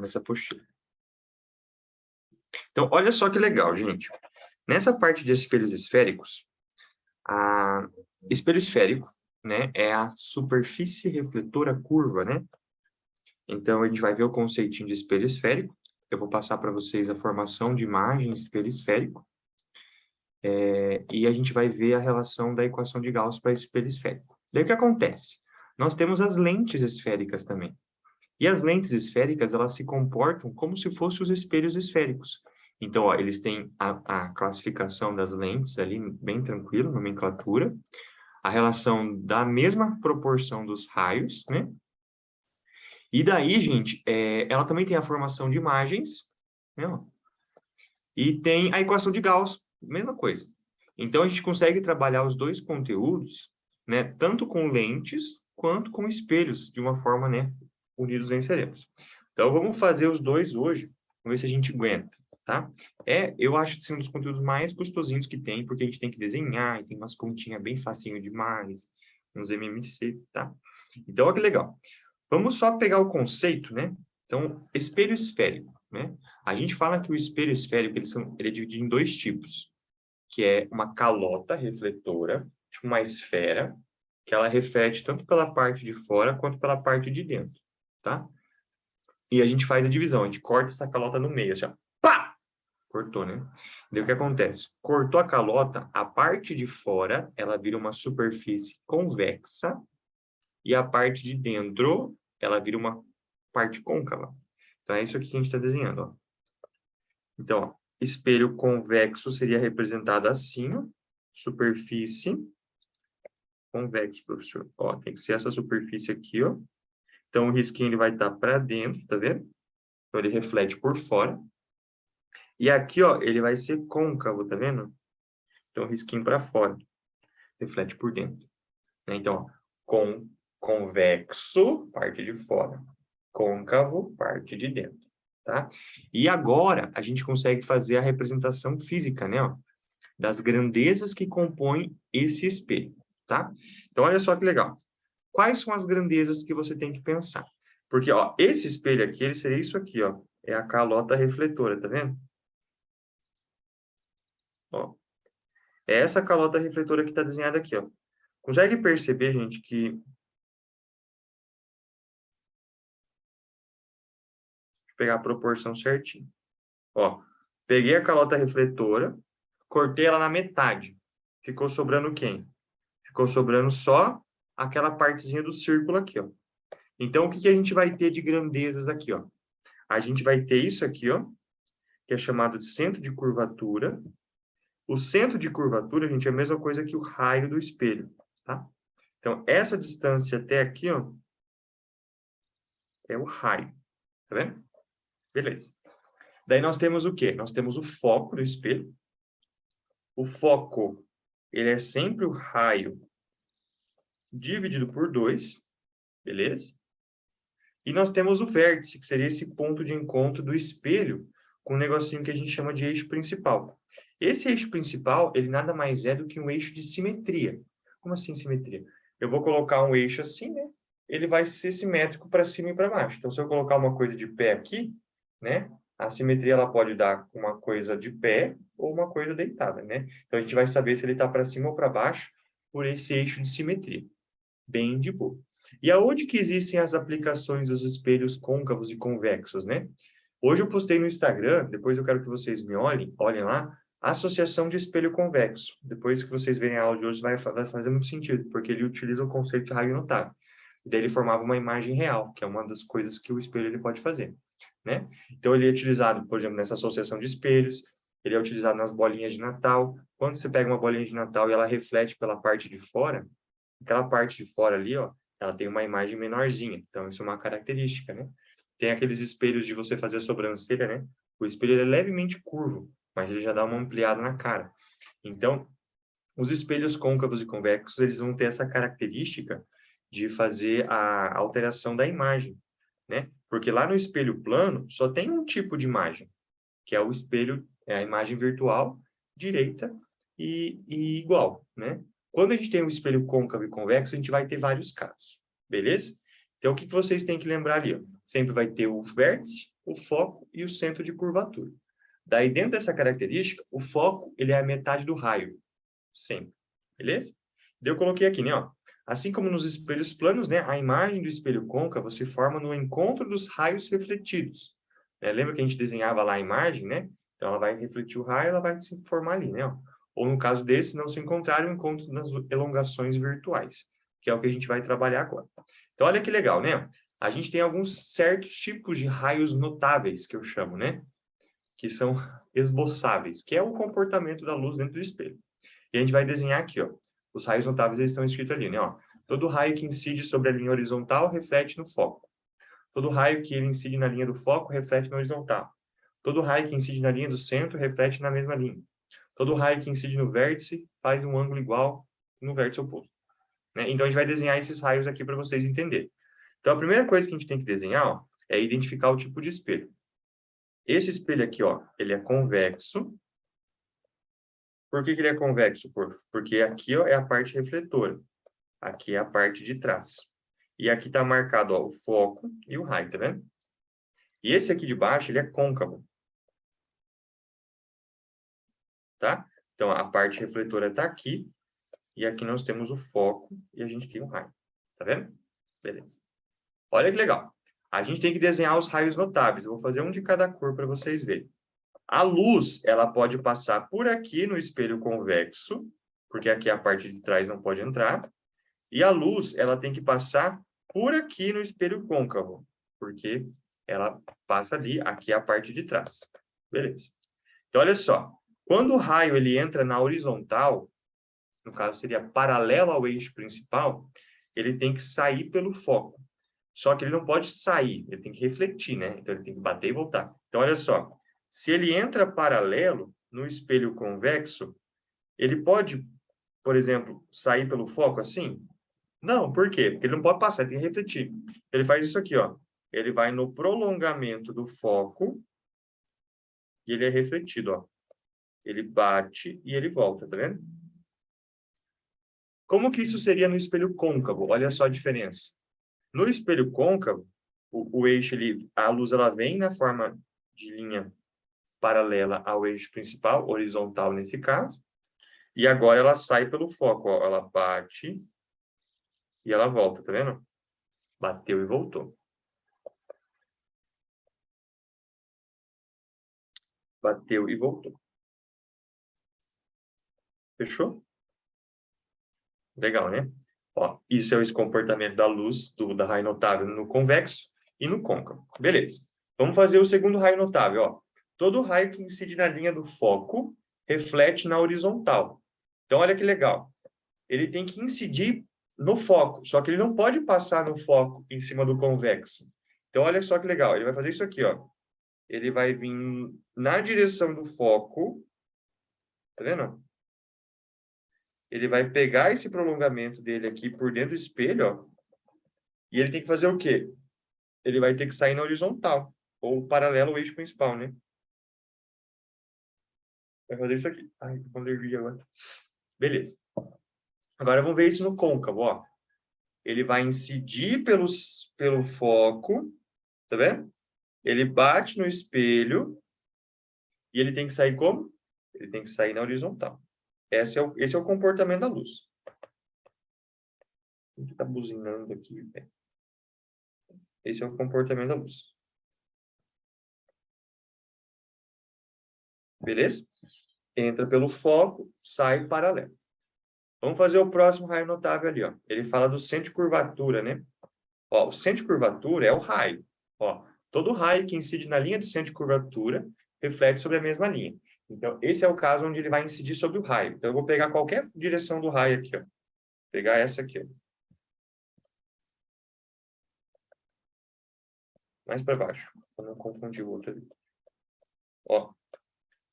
nessa apostila. Então, olha só que legal, gente. Nessa parte de espelhos esféricos, espelho esférico, né, é a superfície refletora curva, né? Então, a gente vai ver o conceitinho de espelho esférico. Eu vou passar para vocês a formação de imagem de espelho esférico. E a gente vai ver a relação da equação de Gauss para espelho esférico. Daí, o que acontece? Nós temos as lentes esféricas também. E as lentes esféricas, elas se comportam como se fossem os espelhos esféricos. Então, ó, eles têm a classificação das lentes ali, bem tranquilo, nomenclatura. A relação da mesma proporção dos raios, né? E daí, gente, ela também tem a formação de imagens, né? E tem a equação de Gauss, mesma coisa. Então, a gente consegue trabalhar os dois conteúdos, né? Tanto com lentes, quanto com espelhos, de uma forma, né? Unidos venceremos. Então, vamos fazer os dois hoje, vamos ver se a gente aguenta, tá? Eu acho que são um dos conteúdos mais gostosinhos que tem, porque a gente tem que desenhar, e tem umas continhas bem facinho demais, uns MMC, tá? Então, olha que legal. Vamos só pegar o conceito, né? Então, espelho esférico, né? A gente fala que o espelho esférico, ele é dividido em dois tipos, que é uma calota refletora, tipo uma esfera, que ela reflete tanto pela parte de fora quanto pela parte de dentro, tá? E a gente faz a divisão, a gente corta essa calota no meio, assim, ó, pá! Cortou, né? Daí o que acontece? Cortou a calota, a parte de fora, ela vira uma superfície convexa, e a parte de dentro, ela vira uma parte côncava. Então, é isso aqui que a gente está desenhando, ó. Então, ó, espelho convexo seria representado assim, ó, superfície convexo, professor. Ó, tem que ser essa superfície aqui, ó. Então, o risquinho ele vai estar para dentro, tá vendo? Então, ele reflete por fora. E aqui, ó, ele vai ser côncavo, tá vendo? Então, o risquinho para fora. Reflete por dentro. Então, ó, convexo, parte de fora. Côncavo, parte de dentro, tá? E agora, a gente consegue fazer a representação física, né, ó, das grandezas que compõem esse espelho, tá? Então, olha só que legal. Quais são as grandezas que você tem que pensar? Porque, ó, esse espelho aqui, ele seria isso aqui, ó. É a calota refletora, tá vendo? Ó, é essa calota refletora que está desenhada aqui, ó. Consegue perceber, gente, que... Deixa eu pegar a proporção certinho. Ó, peguei a calota refletora, cortei ela na metade. Ficou sobrando quem? Ficou sobrando só aquela partezinha do círculo aqui, ó. Então, o que que a gente vai ter de grandezas aqui, ó? A gente vai ter isso aqui, ó, que é chamado de centro de curvatura. O centro de curvatura, gente, é a mesma coisa que o raio do espelho, tá? Então, essa distância até aqui, ó, é o raio, tá vendo? Beleza. Daí nós temos o quê? Nós temos o foco do espelho. O foco, ele é sempre o raio dividido por 2, beleza? E nós temos o vértice, que seria esse ponto de encontro do espelho com um negocinho que a gente chama de eixo principal. Esse eixo principal, ele nada mais é do que um eixo de simetria. Como assim simetria? Eu vou colocar um eixo assim, né? Ele vai ser simétrico para cima e para baixo. Então, se eu colocar uma coisa de pé aqui, né? A simetria ela pode dar uma coisa de pé ou uma coisa deitada, né? Então, a gente vai saber se ele está para cima ou para baixo por esse eixo de simetria. Bem de boa. E aonde que existem as aplicações dos espelhos côncavos e convexos, né? Hoje eu postei no Instagram, depois eu quero que vocês me olhem lá, associação de espelho convexo. Depois que vocês verem a aula de hoje, vai fazer muito sentido, porque ele utiliza o conceito de raio notável. E daí ele formava uma imagem real, que é uma das coisas que o espelho ele pode fazer, né? Então ele é utilizado, por exemplo, nessa associação de espelhos, ele é utilizado nas bolinhas de Natal. Quando você pega uma bolinha de Natal e ela reflete pela parte de fora, aquela parte de fora ali, ó, ela tem uma imagem menorzinha. Então, isso é uma característica, né? Tem aqueles espelhos de você fazer a sobrancelha, né? O espelho ele é levemente curvo, mas ele já dá uma ampliada na cara. Então, os espelhos côncavos e convexos, eles vão ter essa característica de fazer a alteração da imagem, né? Porque lá no espelho plano, só tem um tipo de imagem, que é o espelho, é a imagem virtual, direita e igual, né? Quando a gente tem um espelho côncavo e convexo, a gente vai ter vários casos, beleza? Então, o que vocês têm que lembrar ali? Ó? Sempre vai ter o vértice, o foco e o centro de curvatura. Daí, dentro dessa característica, o foco ele é a metade do raio, sempre. Beleza? Daí eu coloquei aqui, né? Ó. Assim como nos espelhos planos, né, a imagem do espelho côncavo se forma no encontro dos raios refletidos. Lembra que a gente desenhava lá a imagem, né? Então, ela vai refletir o raio, ela vai se formar ali, né? Ó. Ou, no caso desse, não se encontrar o encontro das elongações virtuais, que é o que a gente vai trabalhar agora. Então, olha que legal, né? A gente tem alguns certos tipos de raios notáveis, que eu chamo, né? Que são esboçáveis, que é o comportamento da luz dentro do espelho. E a gente vai desenhar aqui, ó. Os raios notáveis eles estão escritos ali, né? Ó. Todo raio que incide sobre a linha horizontal reflete no foco. Todo raio que ele incide na linha do foco reflete na horizontal. Todo raio que incide na linha do centro reflete na mesma linha. Todo raio que incide no vértice faz um ângulo igual no vértice oposto. Né? Então, a gente vai desenhar esses raios aqui para vocês entenderem. Então, a primeira coisa que a gente tem que desenhar, ó, é identificar o tipo de espelho. Esse espelho aqui, ó, ele é convexo. Por que que ele é convexo? Porque aqui, ó, é a parte refletora. Aqui é a parte de trás. E aqui está marcado, ó, o foco e o raio, tá vendo? E esse aqui de baixo, ele é côncavo. Tá? Então, a parte refletora está aqui. E aqui nós temos o foco e a gente tem o raio. Tá vendo? Beleza. Olha que legal. A gente tem que desenhar os raios notáveis. Eu vou fazer um de cada cor para vocês verem. A luz, ela pode passar por aqui no espelho convexo, porque aqui a parte de trás não pode entrar. E a luz, ela tem que passar por aqui no espelho côncavo, porque ela passa ali, aqui é a parte de trás. Beleza. Então, olha só. Quando o raio ele entra na horizontal, no caso seria paralelo ao eixo principal, ele tem que sair pelo foco. Só que ele não pode sair, ele tem que refletir, né? Então, ele tem que bater e voltar. Então, olha só. Se ele entra paralelo no espelho convexo, ele pode, por exemplo, sair pelo foco assim? Não, por quê? Porque ele não pode passar, ele tem que refletir. Ele faz isso aqui, ó. Ele vai no prolongamento do foco e ele é refletido, ó. Ele bate e ele volta, tá vendo? Como que isso seria no espelho côncavo? Olha só a diferença. No espelho côncavo, o eixo, a luz, ela vem na forma de linha paralela ao eixo principal, horizontal nesse caso, e agora ela sai pelo foco, ó. Ela bate e ela volta, tá vendo? Bateu e voltou. Bateu e voltou. Fechou? Legal, né? Ó, isso é esse comportamento da luz, da raio notável no convexo e no côncavo. Beleza. Vamos fazer o segundo raio notável, ó. Todo raio que incide na linha do foco reflete na horizontal. Então, olha que legal. Ele tem que incidir no foco, só que ele não pode passar no foco em cima do convexo. Então, olha só que legal. Ele vai fazer isso aqui, ó. Ele vai vir na direção do foco. Tá vendo? Ele vai pegar esse prolongamento dele aqui por dentro do espelho, ó. E ele tem que fazer o quê? Ele vai ter que sair na horizontal, ou paralelo ao eixo principal, né? Vai fazer isso aqui. Ai, tô com alergia agora. Beleza. Agora vamos ver isso no côncavo, ó. Ele vai incidir pelo foco, tá vendo? Ele bate no espelho e ele tem que sair como? Ele tem que sair na horizontal. Esse é o comportamento da luz. O que tá buzinando aqui, velho? Esse é o comportamento da luz. Beleza? Entra pelo foco, sai paralelo. Vamos fazer o próximo raio notável ali, ó. Ele fala do centro de curvatura, né? Ó, o centro de curvatura é o raio. Ó, todo raio que incide na linha do centro de curvatura reflete sobre a mesma linha. Então, esse é o caso onde ele vai incidir sobre o raio. Então, eu vou pegar qualquer direção do raio aqui, ó. Pegar essa aqui, ó. Mais para baixo, para não confundir o outro ali. Ó,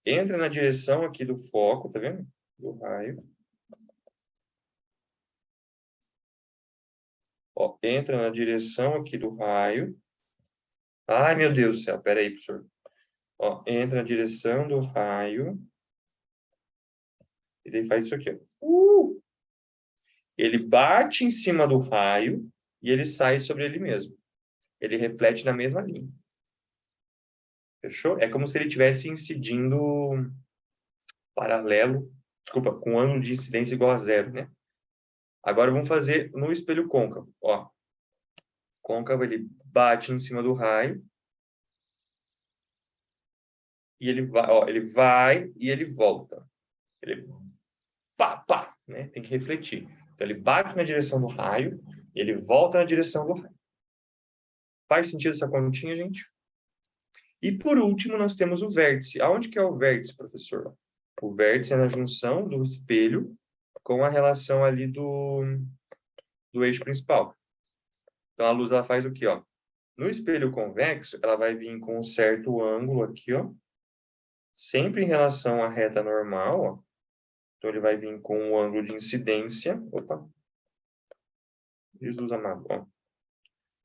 entra na direção aqui do foco, tá vendo? Do raio. Ó, entra na direção aqui do raio. Ai, meu Deus do céu, peraí, professor. Ó, entra na direção do raio. E daí faz isso aqui, ó. Ele bate em cima do raio e ele sai sobre ele mesmo. Ele reflete na mesma linha. Fechou? É como se ele estivesse incidindo paralelo, desculpa, com ângulo de incidência igual a zero, né? Agora vamos fazer no espelho côncavo. Ó, côncavo, ele bate em cima do raio e ele vai e ele volta. Ele pá, pá, né? Tem que refletir. Então, ele bate na direção do raio e ele volta na direção do raio. Faz sentido essa continha, gente? E, por último, nós temos o vértice. Aonde que é o vértice, professor? O vértice é na junção do espelho com a relação ali do eixo principal. Então, a luz ela faz o quê? Ó? No espelho convexo, ela vai vir com um certo ângulo aqui, ó, sempre em relação à reta normal, ó. Então, ele vai vir com um ângulo de incidência. Opa! Jesus amado, ó.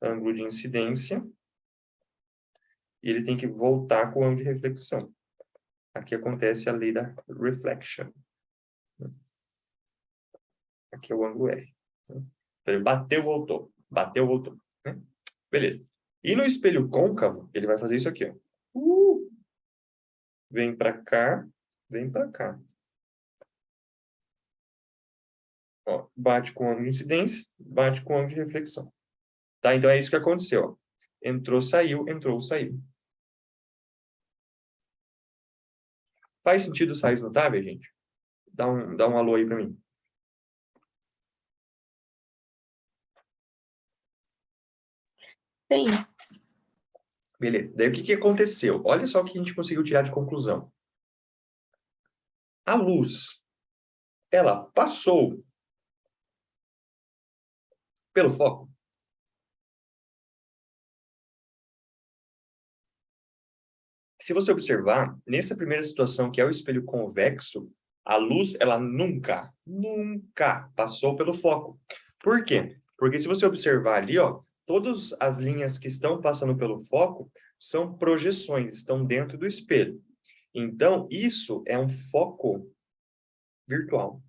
Ângulo de incidência. E ele tem que voltar com o ângulo de reflexão. Aqui acontece a lei da reflection. Aqui é o ângulo R. Então, ele bateu, voltou. Bateu, voltou. Né? Beleza. E no espelho côncavo, ele vai fazer isso aqui, ó. Vem para cá, vem para cá. Ó, bate com ângulo de incidência, bate com ângulo de reflexão. Tá? Então, é isso que aconteceu. Ó. Entrou, saiu. Faz sentido os raios notáveis, gente? Dá um alô aí para mim. Sim. Beleza. Daí, o que aconteceu? Olha só o que a gente conseguiu tirar de conclusão. A luz, ela passou pelo foco. Se você observar, nessa primeira situação, que é o espelho convexo, a luz, ela nunca passou pelo foco. Por quê? Porque se você observar ali, ó, todas as linhas que estão passando pelo foco são projeções, estão dentro do espelho. Então, isso é um foco virtual.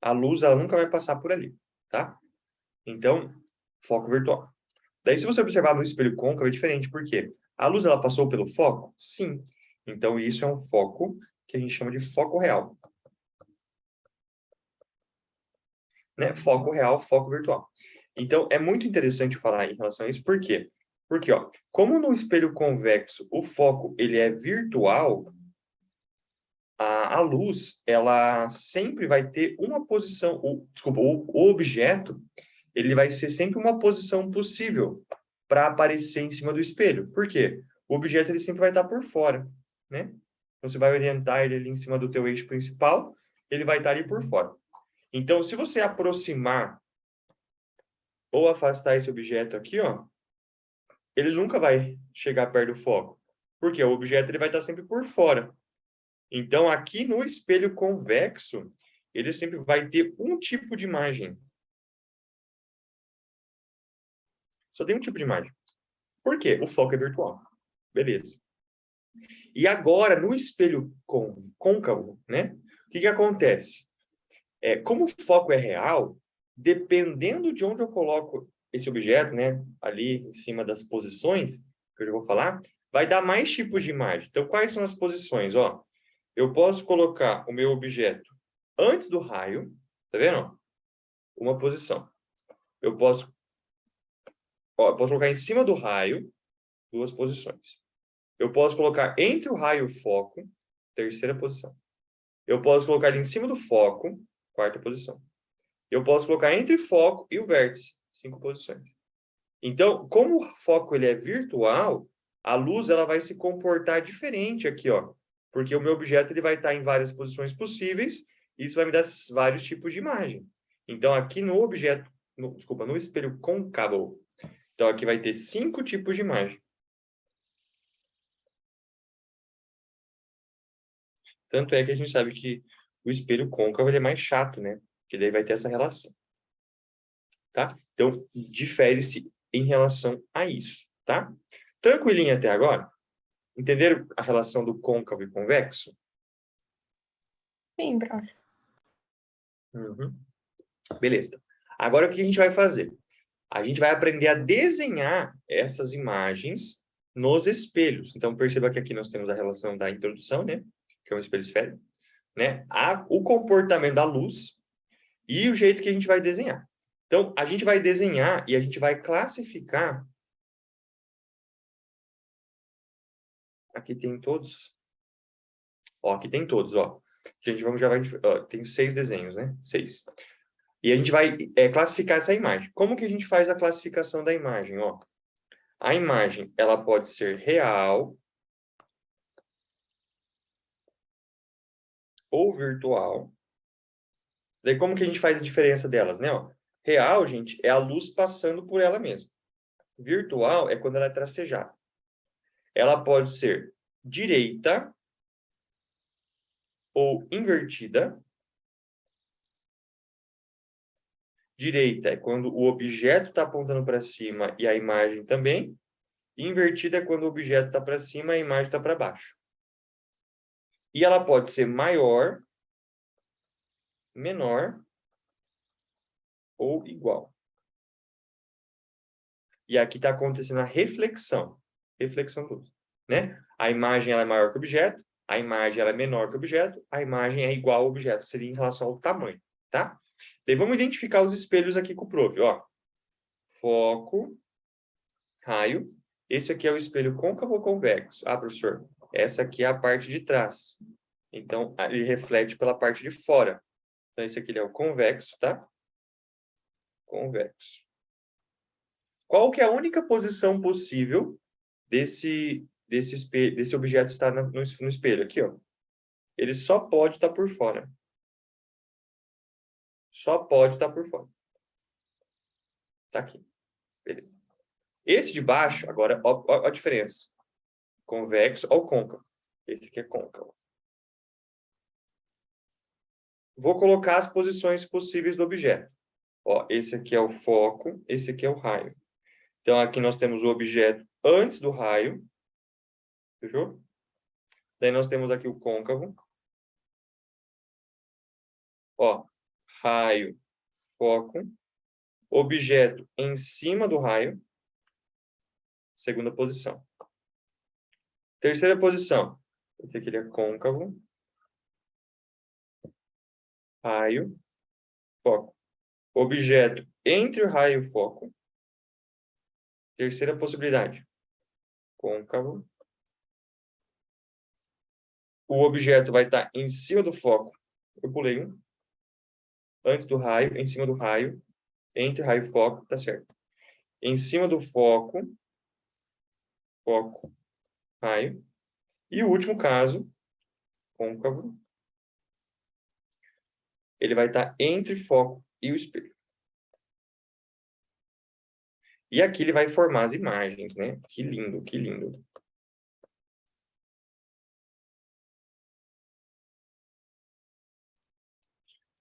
A luz, ela nunca vai passar por ali, tá? Então, foco virtual. Daí, se você observar no espelho côncavo, é diferente. Por quê? A luz, ela passou pelo foco? Sim. Então, isso é um foco que a gente chama de foco real. Né? Foco real, foco virtual. Então, é muito interessante falar em relação a isso. Por quê? Porque, ó, como no espelho convexo o foco ele é virtual, a luz, ela sempre vai ter uma posição, o objeto, ele vai ser sempre uma posição possível para aparecer em cima do espelho. Por quê? O objeto ele sempre vai estar por fora, né? Então, você vai orientar ele ali em cima do teu eixo principal, ele vai estar ali por fora. Então, se você aproximar ou afastar esse objeto aqui, ó, ele nunca vai chegar perto do foco. Porque o objeto ele vai estar sempre por fora. Então, aqui no espelho convexo, ele sempre vai ter um tipo de imagem. Só tem um tipo de imagem. Por quê? O foco é virtual. Beleza. E agora, no espelho côncavo, né? O que acontece? Como o foco é real, dependendo de onde eu coloco esse objeto, né? Ali em cima das posições, que eu já vou falar, vai dar mais tipos de imagem. Então, quais são as posições? Ó, eu posso colocar o meu objeto antes do raio, tá vendo? Uma posição. Eu posso colocar em cima do raio, duas posições. Eu posso colocar entre o raio e o foco, terceira posição. Eu posso colocar ele em cima do foco, quarta posição. Eu posso colocar entre o foco e o vértice, 5 posições. Então, como o foco ele é virtual, a luz ela vai se comportar diferente aqui, ó, porque o meu objeto ele vai estar em várias posições possíveis, e isso vai me dar vários tipos de imagem. Então, aqui no objeto, no espelho côncavo, então aqui vai ter 5 tipos de imagem. Tanto é que a gente sabe que o espelho côncavo ele é mais chato, né? Porque daí vai ter essa relação. Tá? Então, difere-se em relação a isso, tá? Tranquilinho até agora? Entenderam a relação do côncavo e convexo? Sim, prof. Uhum. Beleza. Agora, o que a gente vai fazer? A gente vai aprender a desenhar essas imagens nos espelhos. Então, perceba que aqui nós temos a relação da introdução, né? Que é um espelho esférico, né? O comportamento da luz e o jeito que a gente vai desenhar. Então, a gente vai desenhar e a gente vai classificar. Aqui tem todos. Ó, aqui tem todos, ó. A gente já vai... Ó, tem 6 desenhos, né? 6. E a gente vai classificar essa imagem. Como que a gente faz a classificação da imagem? Ó, a imagem, ela pode ser real ou virtual. Daí, como que a gente faz a diferença delas, né? Ó, real, gente, é a luz passando por ela mesma. Virtual é quando ela é tracejada. Ela pode ser direita ou invertida. Direita é quando o objeto está apontando para cima e a imagem também. Invertida é quando o objeto está para cima e a imagem está para baixo. E ela pode ser maior, menor ou igual. E aqui está acontecendo a reflexão. Reflexão de luz, né? A imagem ela é maior que o objeto, a imagem ela é menor que o objeto, a imagem é igual ao objeto, seria em relação ao tamanho, tá? Então, vamos identificar os espelhos aqui com o prof, ó. Foco, raio. Esse aqui é o espelho côncavo ou convexo? Ah, professor, essa aqui é a parte de trás. Então, ele reflete pela parte de fora. Então, esse aqui é o convexo, tá? Convexo. Qual que é a única posição possível desse objeto estar no espelho? Aqui, ó. Ele só pode estar por fora. Só pode estar por fora. Tá aqui. Beleza. Esse de baixo, agora, ó a diferença. Convexo ou côncavo. Esse aqui é côncavo. Vou colocar as posições possíveis do objeto. Ó, esse aqui é o foco, esse aqui é o raio. Então, aqui nós temos o objeto antes do raio. Fechou? Daí nós temos aqui o côncavo. Ó, raio, foco. Objeto em cima do raio. Segunda posição. Terceira posição. Esse aqui é côncavo. Raio, foco. Objeto entre o raio e o foco. Terceira possibilidade. Côncavo. O objeto vai estar em cima do foco. Eu pulei um. Antes do raio, em cima do raio. Entre raio e foco, tá certo. Em cima do foco. Foco, raio. E o último caso, côncavo. Ele vai estar entre foco e o espelho. E aqui ele vai formar as imagens, né? Que lindo, que lindo.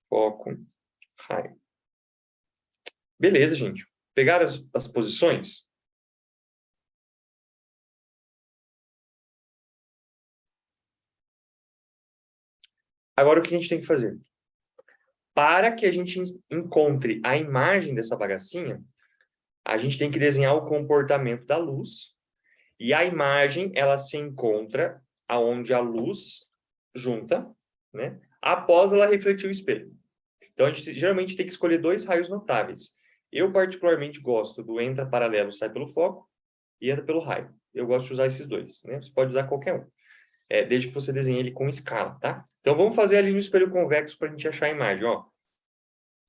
Foco, raio. Beleza, gente. Pegaram as posições? Agora, o que a gente tem que fazer? Para que a gente encontre a imagem dessa bagacinha, a gente tem que desenhar o comportamento da luz. E a imagem, ela se encontra aonde a luz junta, né? Após ela refletir o espelho. Então, a gente geralmente tem que escolher 2 raios notáveis. Eu, particularmente, gosto do entra paralelo, sai pelo foco, e entra pelo raio. Eu gosto de usar esses 2, né? Você pode usar qualquer um, desde que você desenhe ele com escala, tá? Então, vamos fazer ali no espelho convexo para a gente achar a imagem, ó.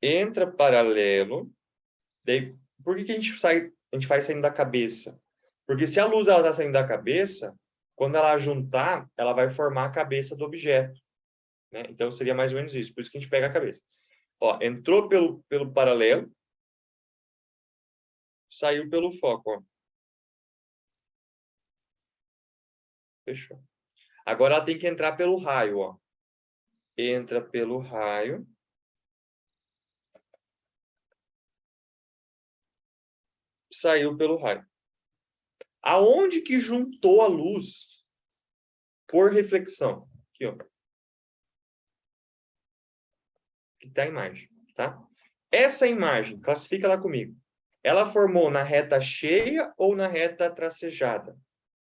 Entra paralelo, daí, por que a gente faz saindo da cabeça? Porque se a luz está saindo da cabeça, quando ela juntar, ela vai formar a cabeça do objeto, né? Então, seria mais ou menos isso. Por isso que a gente pega a cabeça. Ó, entrou pelo paralelo, saiu pelo foco, ó. Fechou. Agora ela tem que entrar pelo raio, ó. Entra pelo raio. Saiu pelo raio. Aonde que juntou a luz por reflexão? Aqui, ó. Aqui tá a imagem, tá? Essa imagem, classifica ela comigo. Ela formou na reta cheia ou na reta tracejada?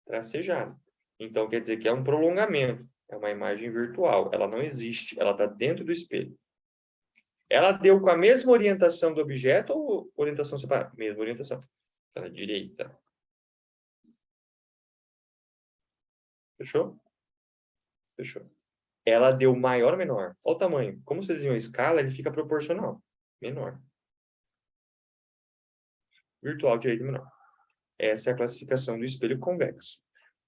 Tracejada. Então, quer dizer que é um prolongamento. É uma imagem virtual. Ela não existe. Ela está dentro do espelho. Ela deu com a mesma orientação do objeto ou orientação separada? Mesma orientação. Para a direita. Fechou? Fechou. Ela deu maior ou menor? Olha o tamanho. Como você desenhou a escala, ele fica proporcional. Menor. Virtual, direita, menor. Essa é a classificação do espelho convexo.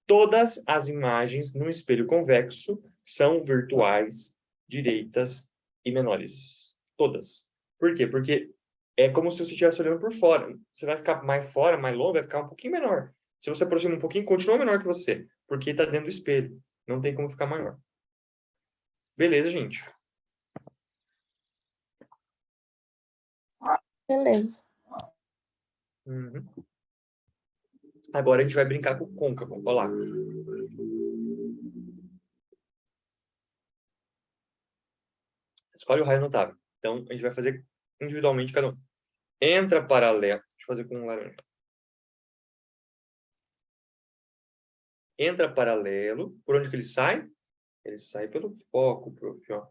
Todas as imagens no espelho convexo são virtuais, direitas e menores. Todas. Por quê? Porque é como se você estivesse olhando por fora. Você vai ficar mais fora, mais longe, vai ficar um pouquinho menor. Se você aproxima um pouquinho, continua menor que você, porque está dentro do espelho. Não tem como ficar maior. Beleza, gente? Beleza. Uhum. Agora a gente vai brincar com o côncavo. Olha lá. Escolhe o raio notável. Então, a gente vai fazer individualmente cada um. Entra paralelo. Deixa eu fazer com um laranja. Entra paralelo. Por onde que ele sai? Ele sai pelo foco, prof. Ó.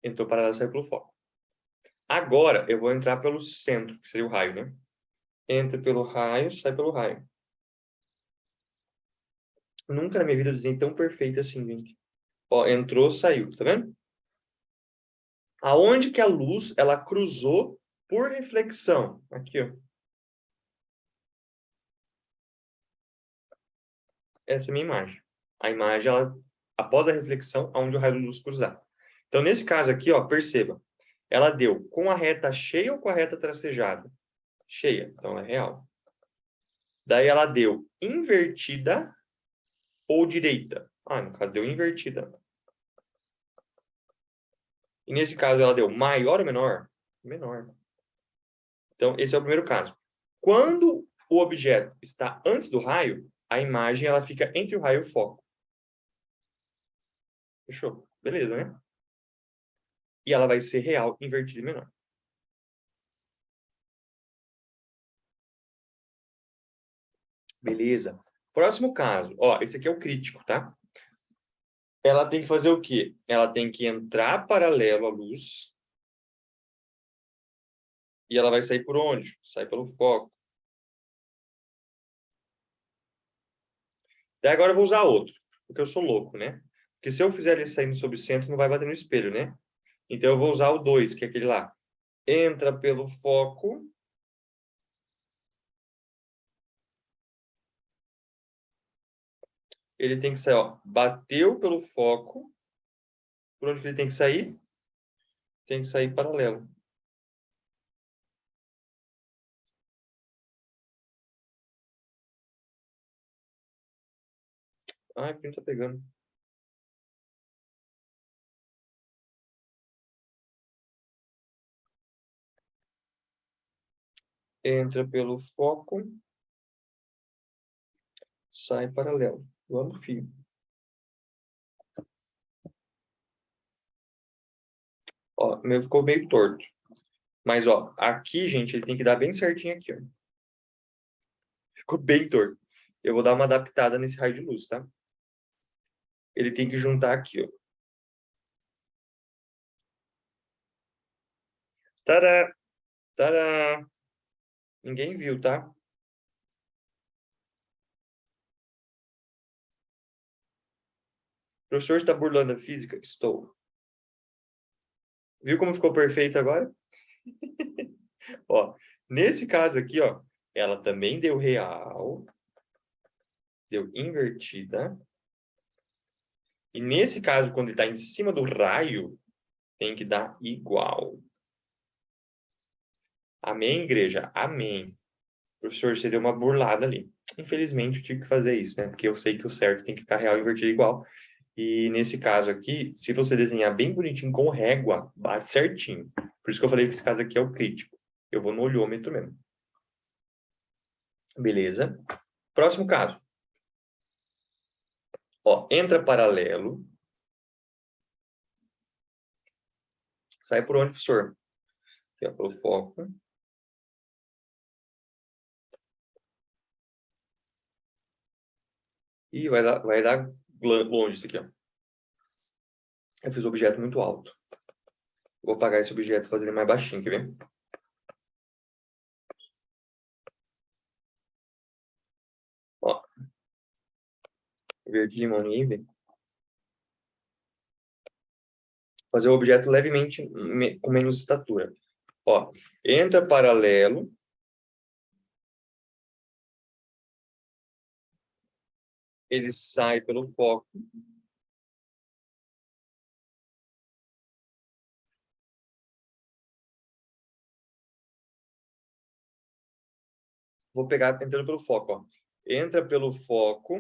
Entrou paralelo, sai pelo foco. Agora, eu vou entrar pelo centro, que seria o raio, né? Entra pelo raio, sai pelo raio. Nunca na minha vida eu desenhei tão perfeito assim, gente. Ó, entrou, saiu, tá vendo? Aonde que a luz, ela cruzou por reflexão? Aqui, ó. Essa é a minha imagem. A imagem, ela, após a reflexão, aonde o raio de luz cruzar. Então, nesse caso aqui, ó, perceba. Ela deu com a reta cheia ou com a reta tracejada? Cheia, então ela é real. Daí ela deu invertida ou direita? Ah, no caso deu invertida. E nesse caso ela deu maior ou menor? Menor. Então, esse é o primeiro caso. Quando o objeto está antes do raio, a imagem ela fica entre o raio e o foco. Fechou? Beleza, né? E ela vai ser real, invertida e menor. Beleza. Próximo caso. Ó, esse aqui é o crítico, tá? Ela tem que fazer o quê? Ela tem que entrar paralelo à luz. E ela vai sair por onde? Sai pelo foco. Daí agora eu vou usar outro, porque eu sou louco, né? Porque se eu fizer ele saindo sobre o centro, não vai bater no espelho, né? Então eu vou usar o 2, que é aquele lá. Entra pelo foco. Ele tem que sair, ó. Bateu pelo foco. Por onde que ele tem que sair? Tem que sair paralelo. Ah, aqui não tá pegando. Entra pelo foco. Sai paralelo. Lá no fio. Ó, meu ficou meio torto. Mas, ó, aqui, gente, ele tem que dar bem certinho aqui, ó. Ficou bem torto. Eu vou dar uma adaptada nesse raio de luz, tá? Ele tem que juntar aqui, ó. Tadá! Tadá! Ninguém viu, tá? O professor está burlando a física? Estou. Viu como ficou perfeito agora? Ó, nesse caso aqui, ó, ela também deu real, deu invertida. E nesse caso, quando ele está em cima do raio, tem que dar igual. Amém, igreja? Amém. Professor, você deu uma burlada ali. Infelizmente, eu tive que fazer isso, né? Porque eu sei que o certo tem que ficar real invertido igual. E nesse caso aqui, se você desenhar bem bonitinho com régua, bate certinho. Por isso que eu falei que esse caso aqui é o crítico. Eu vou no olhômetro mesmo. Beleza. Próximo caso. Ó, entra paralelo. Sai por onde, professor? Aqui, ó, pelo foco. E vai dar longe isso aqui, ó. Eu fiz o objeto muito alto. Vou apagar esse objeto e fazer ele mais baixinho, quer ver? Ó. Verde limão, ninguém vê. Fazer o objeto levemente com menos estatura. Ó, entra paralelo. Ele sai pelo foco. Vou pegar entrando pelo foco, ó. Entra pelo foco.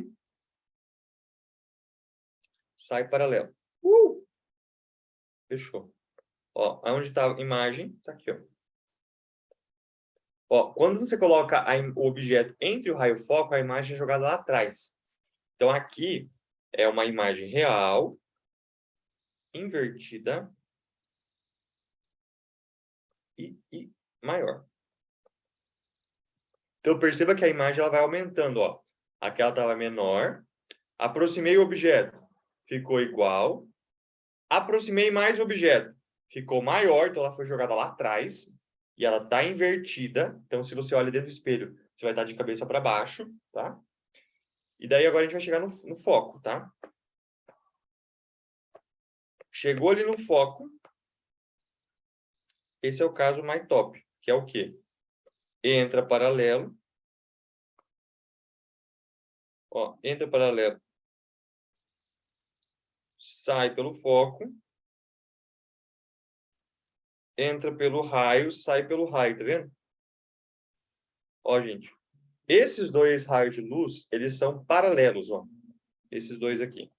Sai paralelo. Fechou. Ó, onde está a imagem? Tá aqui, ó. Ó, quando você coloca o objeto entre o raio-foco, a imagem é jogada lá atrás. Então, aqui é uma imagem real, invertida e maior. Então, perceba que a imagem ela vai aumentando. Ó. Aqui ela estava menor. Aproximei o objeto, ficou igual. Aproximei mais o objeto, ficou maior, então ela foi jogada lá atrás. E ela está invertida. Então, se você olha dentro do espelho, você vai estar de cabeça para baixo, tá? E daí agora a gente vai chegar no foco, tá? Chegou ali no foco. Esse é o caso mais top, que é o quê? Entra paralelo. Ó, entra paralelo. Sai pelo foco. Entra pelo raio, sai pelo raio, tá vendo? Ó, gente. Esses dois raios de luz, eles são paralelos, ó. Esses dois aqui.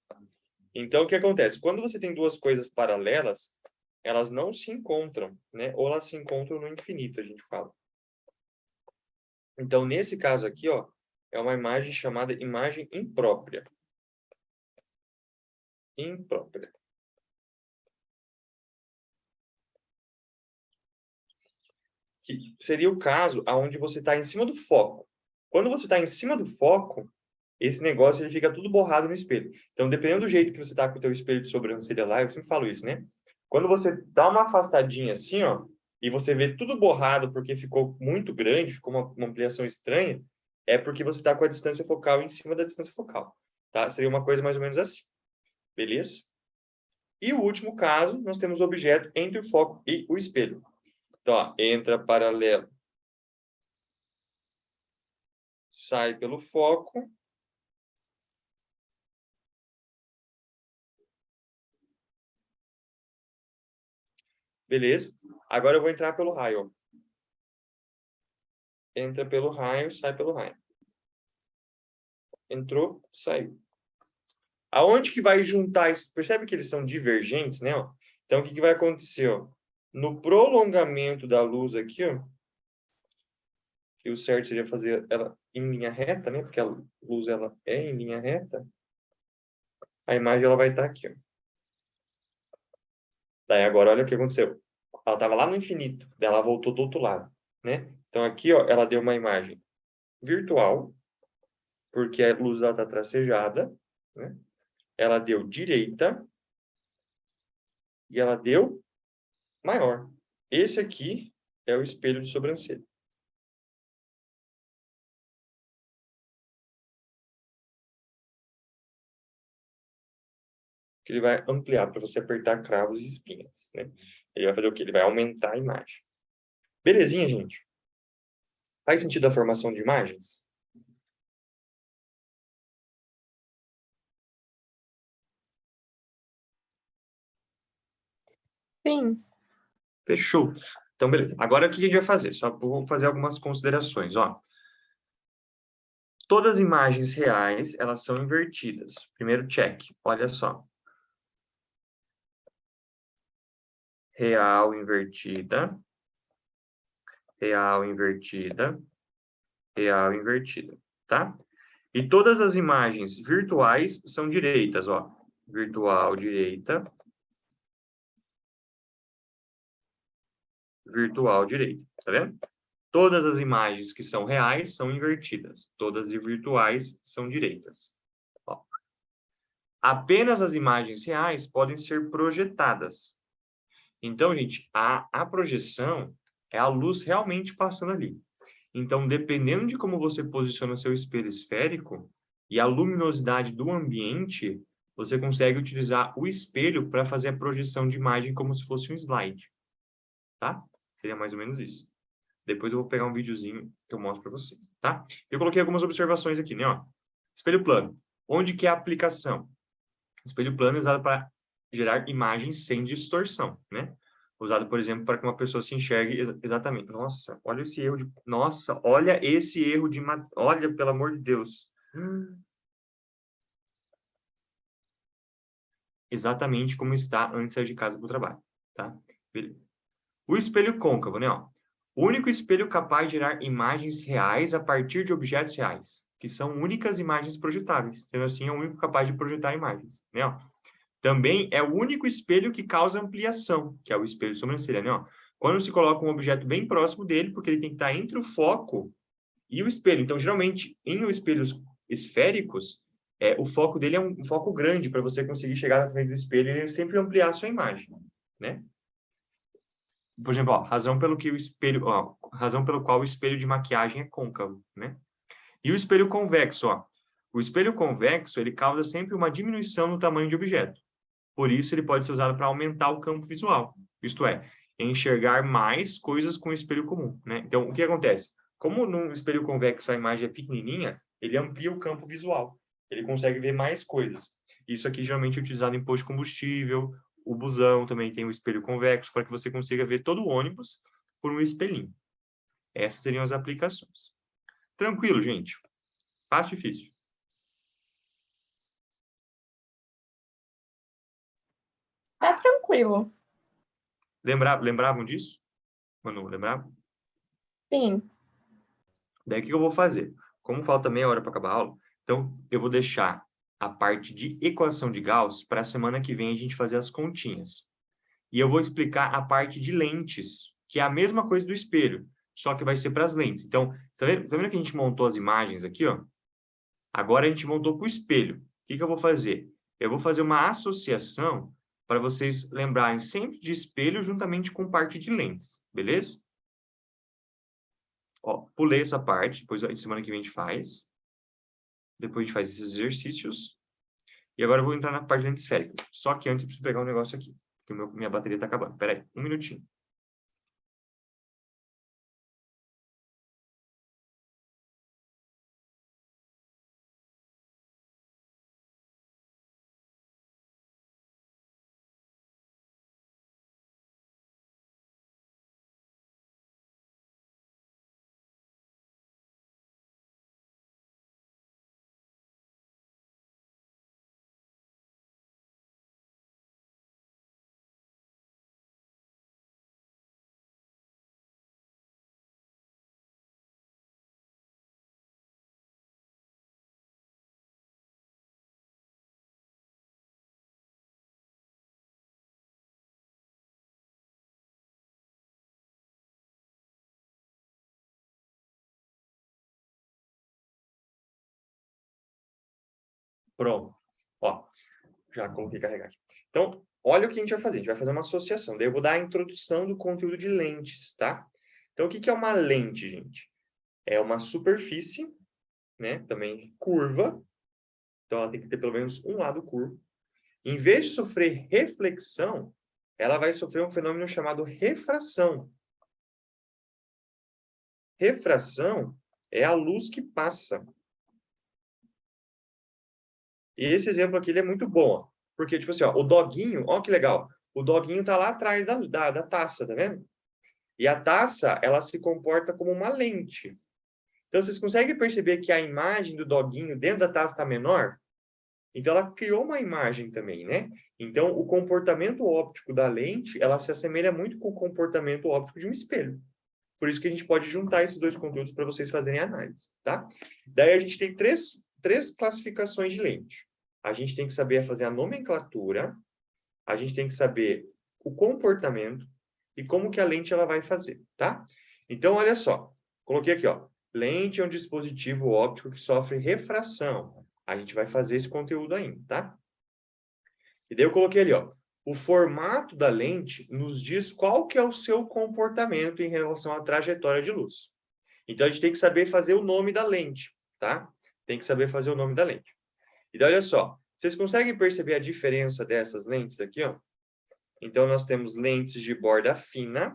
Então, o que acontece? Quando você tem duas coisas paralelas, elas não se encontram, né? Ou elas se encontram no infinito, a gente fala. Então, nesse caso aqui, ó, é uma imagem chamada imagem imprópria. Imprópria. Que seria o caso onde você está em cima do foco. Quando você está em cima do foco, esse negócio ele fica tudo borrado no espelho. Então, dependendo do jeito que você está com o teu espelho de sobrancelha lá, eu sempre falo isso, né? Quando você dá uma afastadinha assim, ó, e você vê tudo borrado porque ficou muito grande, ficou uma ampliação estranha, é porque você está com a distância focal em cima da distância focal, tá? Seria uma coisa mais ou menos assim, beleza? E o último caso, nós temos o objeto entre o foco e o espelho. Então, ó, entra paralelo, sai pelo foco. Beleza? Agora eu vou entrar pelo raio. Ó. Entra pelo raio, sai pelo raio. Entrou, saiu. Aonde que vai juntar isso? Percebe que eles são divergentes, né? Ó? Então, o que vai acontecer? Ó? No prolongamento da luz aqui, ó, que o certo seria fazer ela em linha reta, né? Porque a luz ela é em linha reta. A imagem ela vai estar aqui. Ó. Daí agora, olha o que aconteceu. Ela estava lá no infinito, daí ela voltou do outro lado, né? Então, aqui, ó, ela deu uma imagem virtual, porque a luz está tracejada, né? Ela deu direita e ela deu maior. Esse aqui é o espelho de sobrancelha. Que ele vai ampliar para você apertar cravos e espinhas, né? Ele vai fazer o quê? Ele vai aumentar a imagem. Belezinha, gente? Faz sentido a formação de imagens? Sim. Fechou. Então, beleza. Agora, o que a gente vai fazer? Só vou fazer algumas considerações, ó. Todas as imagens reais, elas são invertidas. Primeiro check. Olha só. Real invertida. Real invertida. Real invertida. Tá? E todas as imagens virtuais são direitas, ó. Virtual direita. virtual direita, tá vendo? Todas as imagens que são reais são invertidas. Todas as virtuais são direitas. Ó. Apenas as imagens reais podem ser projetadas. Então, gente, a projeção é a luz realmente passando ali. Então, dependendo de como você posiciona o seu espelho esférico e a luminosidade do ambiente, você consegue utilizar o espelho para fazer a projeção de imagem como se fosse um slide. Tá? Seria mais ou menos isso. Depois eu vou pegar um videozinho que eu mostro para vocês, tá? Eu coloquei algumas observações aqui, né? Ó. Espelho plano. Onde que é a aplicação? Espelho plano é usado para gerar imagens sem distorção, né? Usado, por exemplo, para que uma pessoa se enxergue exatamente. Nossa, olha esse erro de... Nossa, olha esse erro de... Olha, pelo amor de Deus. Exatamente como está antes de sair de casa para o trabalho, tá? Beleza. O espelho côncavo, né? Ó. O único espelho capaz de gerar imagens reais a partir de objetos reais, que são únicas imagens projetáveis. Sendo assim, é o único capaz de projetar imagens, né? Ó. Também é o único espelho que causa ampliação, que é o espelho de sobrancelha, né? Ó. Quando se coloca um objeto bem próximo dele, porque ele tem que estar entre o foco e o espelho. Então, geralmente, em espelhos esféricos, o foco dele é um foco grande para você conseguir chegar na frente do espelho e sempre ampliar a sua imagem, né? Por exemplo, ó, razão pelo qual o espelho de maquiagem é côncavo, né? E o espelho convexo, ó. O espelho convexo, ele causa sempre uma diminuição no tamanho de objeto. Por isso, ele pode ser usado para aumentar o campo visual. Isto é, enxergar mais coisas com o espelho comum, né? Então, o que acontece? Como num espelho convexo a imagem é pequenininha, ele amplia o campo visual. Ele consegue ver mais coisas. Isso aqui geralmente é utilizado em posto de combustível. O busão também tem o espelho convexo para que você consiga ver todo o ônibus por um espelhinho. Essas seriam as aplicações. Tranquilo, gente? Fácil e difícil. Tá tranquilo. Lembravam disso? Manu, lembrava? Sim. Daí, o que eu vou fazer? Como falta meia hora para acabar a aula, então eu vou deixar a parte de equação de Gauss para a semana que vem a gente fazer as continhas. E eu vou explicar a parte de lentes, que é a mesma coisa do espelho, só que vai ser para as lentes. Então, tá vendo que a gente montou as imagens aqui, ó? Agora a gente montou para o espelho. O que eu vou fazer? Eu vou fazer uma associação para vocês lembrarem sempre de espelho juntamente com parte de lentes, beleza? Ó, pulei essa parte, depois semana que vem a gente faz. Depois a gente faz esses exercícios. E agora eu vou entrar na parte de lente esférica. Só que antes eu preciso pegar um negócio aqui, porque minha bateria está acabando. Espera aí, um minutinho. Pronto. Ó, já coloquei carregar aqui. Então, olha o que a gente vai fazer. A gente vai fazer uma associação. Daí eu vou dar a introdução do conteúdo de lentes, tá? Então, o que é uma lente, gente? É uma superfície, né? Também curva. Então, ela tem que ter pelo menos um lado curvo. Em vez de sofrer reflexão, ela vai sofrer um fenômeno chamado refração. Refração é a luz que passa. E esse exemplo aqui ele é muito bom, ó, porque, tipo assim, ó, o doguinho, ó que legal, o doguinho tá lá atrás da taça, tá vendo? E a taça, ela se comporta como uma lente. Então, vocês conseguem perceber que a imagem do doguinho dentro da taça está menor? Então, ela criou uma imagem também, né? Então, o comportamento óptico da lente, ela se assemelha muito com o comportamento óptico de um espelho. Por isso que a gente pode juntar esses dois conteúdos para vocês fazerem análise, tá? Daí, a gente tem três classificações de lente. A gente tem que saber fazer a nomenclatura, a gente tem que saber o comportamento e como que a lente ela vai fazer, tá? Então, olha só. Coloquei aqui, ó. Lente é um dispositivo óptico que sofre refração. A gente vai fazer esse conteúdo ainda, tá? E daí eu coloquei ali, ó. O formato da lente nos diz qual que é o seu comportamento em relação à trajetória de luz. Então, a gente tem que saber fazer o nome da lente, tá? Tem que saber fazer o nome da lente. E daí, olha só. Vocês conseguem perceber a diferença dessas lentes aqui, ó? Então, nós temos lentes de borda fina.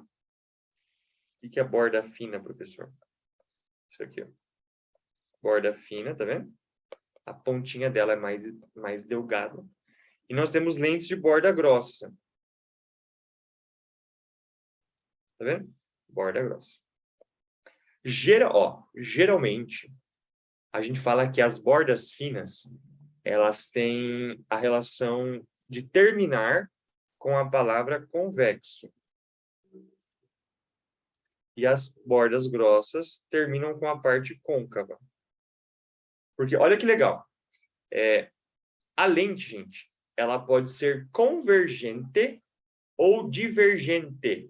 O que é borda fina, professor? Isso aqui, ó. Borda fina, tá vendo? A pontinha dela é mais delgada. E nós temos lentes de borda grossa. Tá vendo? Borda grossa. Geralmente, a gente fala que as bordas finas, elas têm a relação de terminar com a palavra convexo. E as bordas grossas terminam com a parte côncava. Porque, olha que legal. A lente, gente, ela pode ser convergente ou divergente.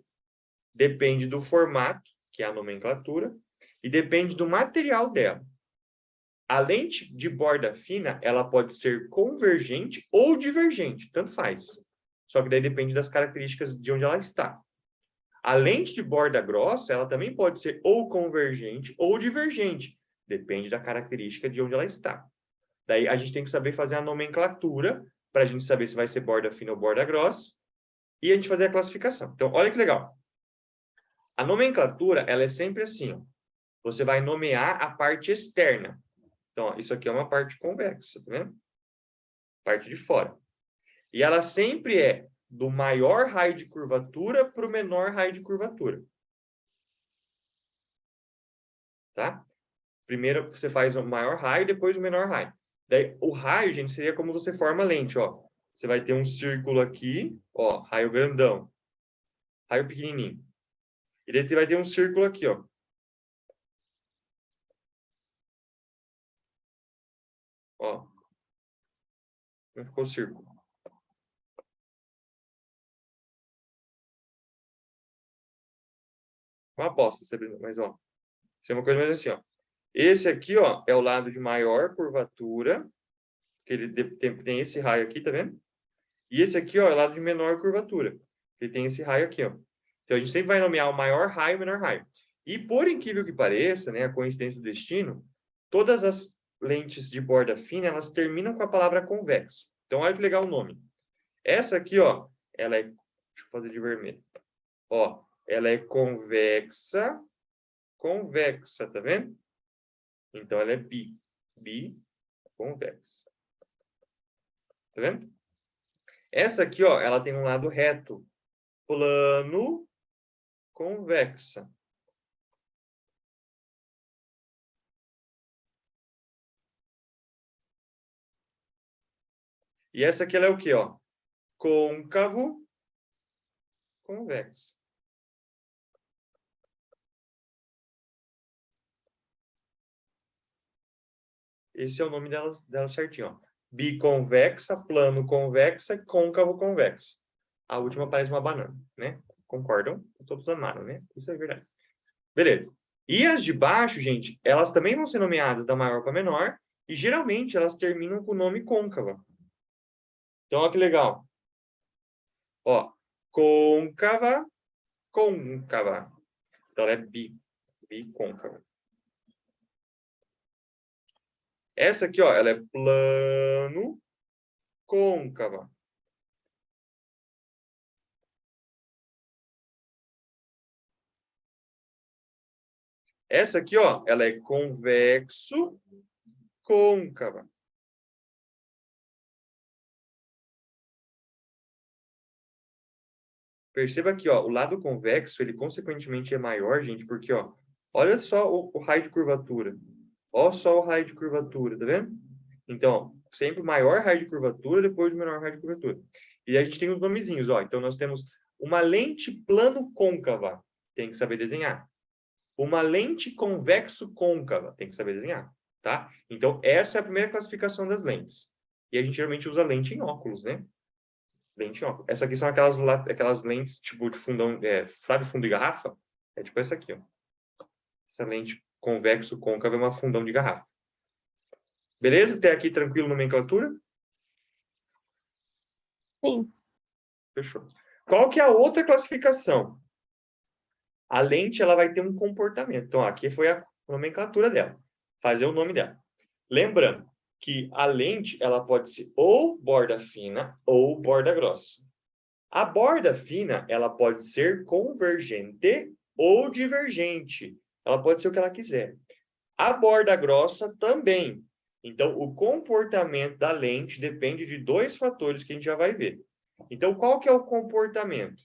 Depende do formato, que é a nomenclatura, e depende do material dela. A lente de borda fina, ela pode ser convergente ou divergente, tanto faz. Só que daí depende das características de onde ela está. A lente de borda grossa, ela também pode ser ou convergente ou divergente. Depende da característica de onde ela está. Daí a gente tem que saber fazer a nomenclatura para a gente saber se vai ser borda fina ou borda grossa. E a gente fazer a classificação. Então, olha que legal. A nomenclatura, ela é sempre assim, ó. Você vai nomear a parte externa. Então, ó, isso aqui é uma parte convexa, tá vendo? Parte de fora. E ela sempre é do maior raio de curvatura para o menor raio de curvatura. Tá? Primeiro você faz o maior raio, depois o menor raio. Daí, o raio, gente, seria como você forma a lente, ó. Você vai ter um círculo aqui, ó, raio grandão. Raio pequenininho. E daí você vai ter um círculo aqui, ó. Ó. Não ficou círculo. Uma aposta, mas ó. Isso é uma coisa mais assim, ó. Esse aqui, ó, é o lado de maior curvatura, que ele tem esse raio aqui, tá vendo? E esse aqui, ó, é o lado de menor curvatura. Ele tem esse raio aqui, ó. Então, a gente sempre vai nomear o maior raio e o menor raio. E, por incrível que pareça, né, a coincidência do destino, todas as lentes de borda fina, elas terminam com a palavra convexo. Então, olha que legal o nome. Essa aqui, ó, ela é... Deixa eu fazer de vermelho. Ó, ela é convexa, tá vendo? Então, ela é biconvexa. Tá vendo? Essa aqui, ó, ela tem um lado reto, plano, convexa. E essa aqui ela é o quê, ó? Côncavo, convexo. Esse é o nome dela certinho, ó. Biconvexa, plano convexa, côncavo convexo. A última parece uma banana, né? Concordam? Todos amaram, né? Isso é verdade. Beleza. E as de baixo, gente, elas também vão ser nomeadas da maior para menor, e geralmente elas terminam com o nome côncava. Então, olha que legal. Ó, côncava, côncava. Então, ela é bicôncava. Essa aqui, ó, ela é plano, côncava. Essa aqui, ó, ela é convexo, côncava. Perceba aqui, ó, o lado convexo, ele consequentemente é maior, gente, porque, ó, olha só o raio de curvatura. Olha só o raio de curvatura, tá vendo? Então, sempre o maior raio de curvatura, depois o menor raio de curvatura. E a gente tem os nomezinhos, ó. Então, nós temos uma lente plano-côncava, tem que saber desenhar. Uma lente convexo-côncava, tem que saber desenhar, tá? Então, essa é a primeira classificação das lentes. E a gente geralmente usa lente em óculos, né? Lente óptica. Essa aqui são aquelas lentes tipo de fundão, sabe fundo de garrafa? É tipo essa aqui, ó. Essa lente convexo côncava é uma fundão de garrafa. Beleza? Até aqui tranquilo, nomenclatura? Sim. Fechou. Qual que é a outra classificação? A lente ela vai ter um comportamento. Então, aqui foi a nomenclatura dela. Fazer o nome dela. Lembrando que a lente ela pode ser ou borda fina ou borda grossa. A borda fina ela pode ser convergente ou divergente. Ela pode ser o que ela quiser. A borda grossa também. Então, o comportamento da lente depende de dois fatores que a gente já vai ver. Então, qual que é o comportamento?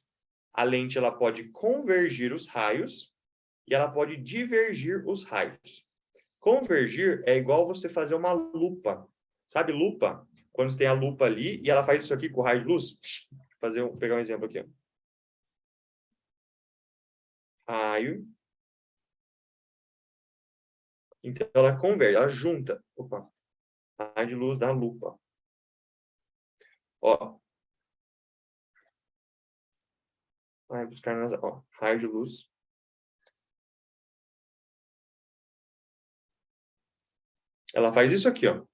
A lente ela pode convergir os raios e ela pode divergir os raios. Convergir é igual você fazer uma lupa. Sabe lupa? Quando você tem a lupa ali e ela faz isso aqui com o raio de luz. Pegar um exemplo aqui. Raio. Então, ela converge, ela junta. Opa. Raio de luz da lupa. Ó. Vai buscar nas... Ó, raio de luz. Ela faz isso aqui, ó.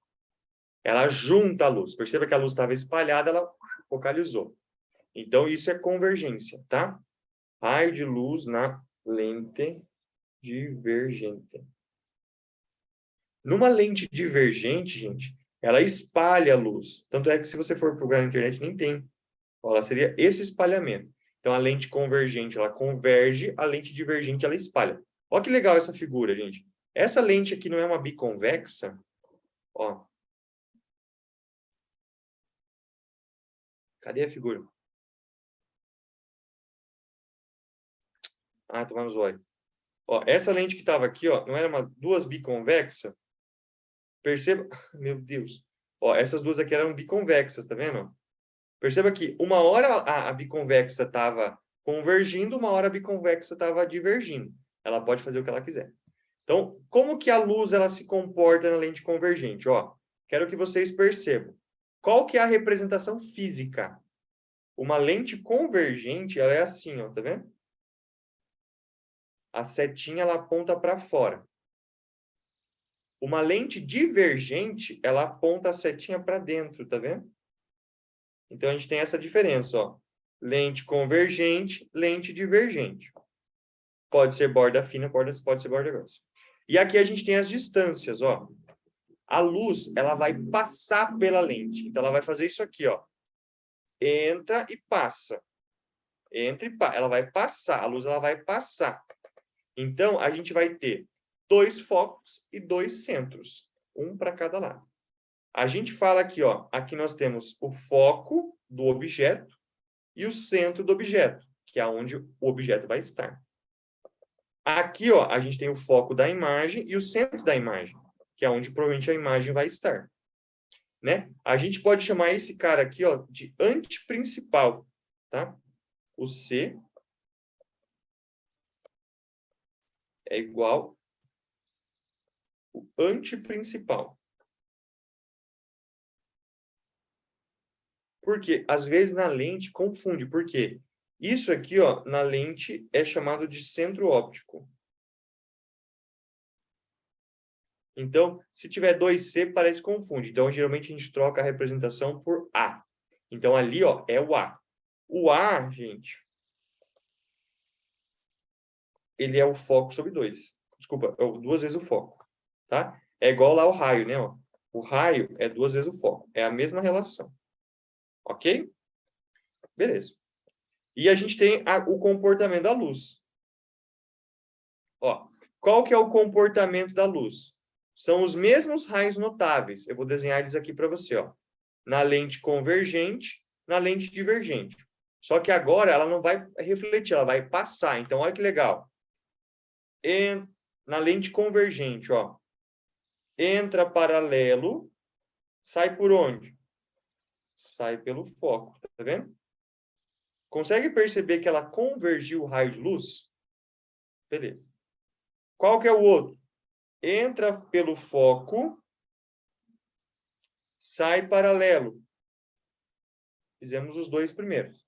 Ela junta a luz. Perceba que a luz estava espalhada, ela focalizou. Então, isso é convergência, tá? Raio de luz na lente divergente. Numa lente divergente, gente, ela espalha a luz. Tanto é que se você for procurar na internet, nem tem. Ela seria esse espalhamento. Então, a lente convergente, ela converge, a lente divergente, ela espalha. Olha que legal essa figura, gente. Essa lente aqui não é uma biconvexa? Ó. Cadê a figura? Ah, tomar no zóio. Ó, essa lente que estava aqui, ó, não era duas biconvexa? Perceba... Meu Deus. Ó, essas duas aqui eram biconvexas, tá vendo? Perceba que uma hora a biconvexa estava convergindo, uma hora a biconvexa estava divergindo. Ela pode fazer o que ela quiser. Então, como que a luz ela se comporta na lente convergente? Ó, quero que vocês percebam. Qual que é a representação física? Uma lente convergente, ela é assim, ó, tá vendo? A setinha ela aponta para fora. Uma lente divergente, ela aponta a setinha para dentro, tá vendo? Então, a gente tem essa diferença, ó. Lente convergente, lente divergente. Pode ser borda fina, pode ser borda grossa. E aqui a gente tem as distâncias, ó. A luz, ela vai passar pela lente. Então, ela vai fazer isso aqui, ó. Entra e passa. Entra e passa. Ela vai passar. A luz, ela vai passar. Então, a gente vai ter 2 focos e 2 centros. Um para cada lado. A gente fala aqui, ó. Aqui nós temos o foco do objeto e o centro do objeto, que é onde o objeto vai estar. Aqui, ó, a gente tem o foco da imagem e o centro da imagem, que é onde provavelmente a imagem vai estar. Né? A gente pode chamar esse cara aqui, ó, de antiprincipal, tá? O C é igual o antiprincipal. Porque às vezes na lente confunde, porque isso aqui, ó, na lente é chamado de centro óptico. Então, se tiver 2C, parece que confunde. Então, geralmente a gente troca a representação por A. Então, ali, ó, é o A. O A, gente, ele é o foco sobre 2. Desculpa, é 2 vezes o foco, tá? É igual lá o raio, né? Ó. O raio é 2 vezes o foco. É a mesma relação. Ok? Beleza. E a gente tem o comportamento da luz. Ó, qual que é o comportamento da luz? São os mesmos raios notáveis. Eu vou desenhar eles aqui para você, ó. Na lente convergente, na lente divergente. Só que agora ela não vai refletir, ela vai passar. Então, olha que legal. E na lente convergente, ó. Entra paralelo, sai por onde? Sai pelo foco, tá vendo? Consegue perceber que ela convergiu o raio de luz? Beleza. Qual que é o outro? Entra pelo foco, sai paralelo. Fizemos os dois primeiros.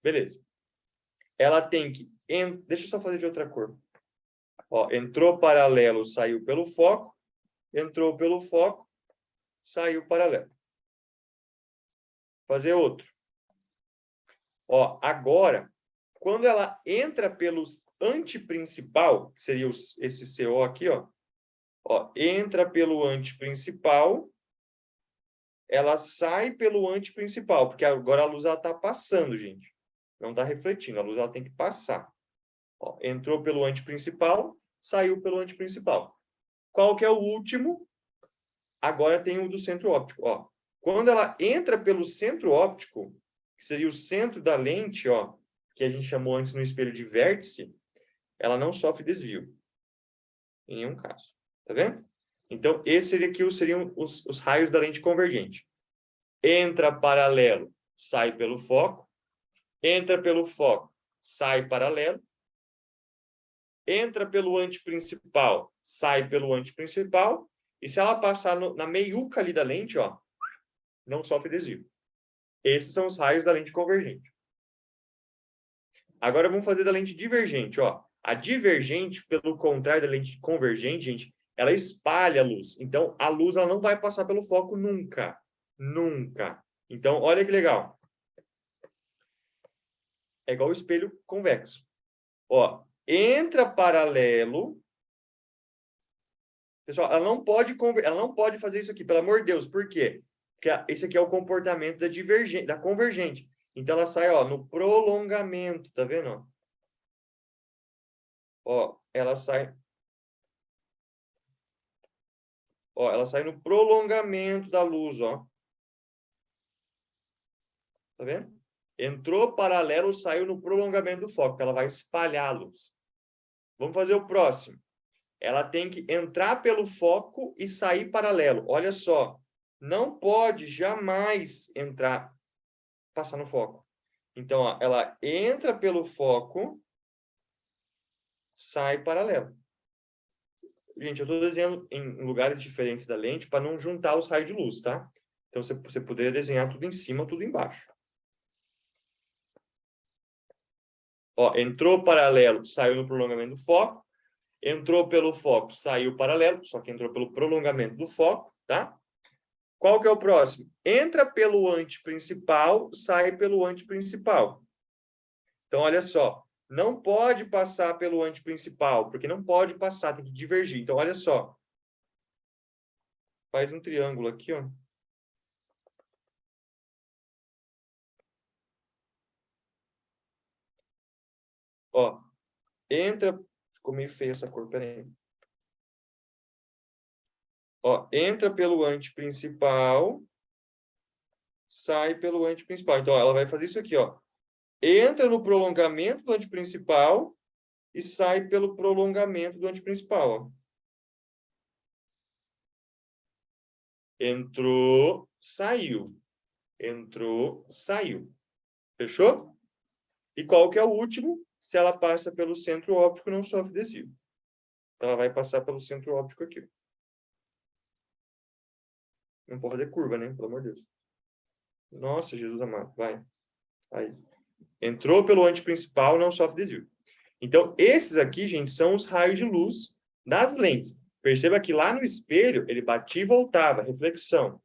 Beleza. Ela tem que... Deixa eu só fazer de outra cor. Ó, entrou paralelo, saiu pelo foco. Entrou pelo foco, saiu paralelo. Fazer outro. Ó, agora, quando ela entra pelo antiprincipal, que seria esse CO aqui, ó, entra pelo antiprincipal, ela sai pelo antiprincipal, porque agora a luz está passando, gente. Não está refletindo, a luz ela tem que passar. Ó, entrou pelo antiprincipal, saiu pelo antiprincipal. Qual que é o último? Agora tem o do centro óptico. Ó. Quando ela entra pelo centro óptico, que seria o centro da lente, ó, que a gente chamou antes no espelho de vértice, ela não sofre desvio. Em nenhum caso. Tá vendo? Então, esses aqui seriam os raios da lente convergente. Entra paralelo, sai pelo foco. Entra pelo foco, sai paralelo. Entra pelo antiprincipal, sai pelo antiprincipal. E se ela passar na meiuca ali da lente, ó, não sofre desvio. Esses são os raios da lente convergente. Agora vamos fazer da lente divergente, ó. A divergente, pelo contrário da lente convergente, gente, ela espalha a luz. Então, a luz ela não vai passar pelo foco nunca. Nunca. Então, olha que legal. É igual o espelho convexo. Ó, entra paralelo. Pessoal, ela não pode fazer isso aqui, pelo amor de Deus. Por quê? Porque esse aqui é o comportamento da divergente, da convergente. Então, ela sai, ó, no prolongamento, tá vendo? Ó, ela sai... Ó, ela sai no prolongamento da luz, ó. Tá vendo? Entrou paralelo, saiu no prolongamento do foco. Ela vai espalhar a luz. Vamos fazer o próximo. Ela tem que entrar pelo foco e sair paralelo. Olha só. Não pode jamais entrar, passar no foco. Então, ó, ela entra pelo foco, sai paralelo. Gente, eu estou desenhando em lugares diferentes da lente para não juntar os raios de luz, tá? Então, você poderia desenhar tudo em cima, tudo embaixo. Ó, entrou paralelo, saiu no prolongamento do foco. Entrou pelo foco, saiu paralelo, só que entrou pelo prolongamento do foco, tá? Qual que é o próximo? Entra pelo antiprincipal, sai pelo antiprincipal. Então, olha só. Não pode passar pelo antiprincipal, porque não pode passar, tem que divergir. Então, olha só. Faz um triângulo aqui, ó. Ó, entra... Ficou meio feia essa cor, peraí. Ó, entra pelo antiprincipal, sai pelo antiprincipal. Então, ela vai fazer isso aqui, ó. Entra no prolongamento do antiprincipal e sai pelo prolongamento do antiprincipal, ó. Entrou, saiu. Entrou, saiu. Fechou? E qual que é o último? Se ela passa pelo centro óptico, não sofre desvio. Então, ela vai passar pelo centro óptico aqui. Não pode fazer curva, né? Pelo amor de Deus. Nossa, Jesus amado. Vai. Aí. Entrou pelo antiprincipal, não sofre desvio. Então, esses aqui, gente, são os raios de luz das lentes. Perceba que lá no espelho, ele batia e voltava, reflexão.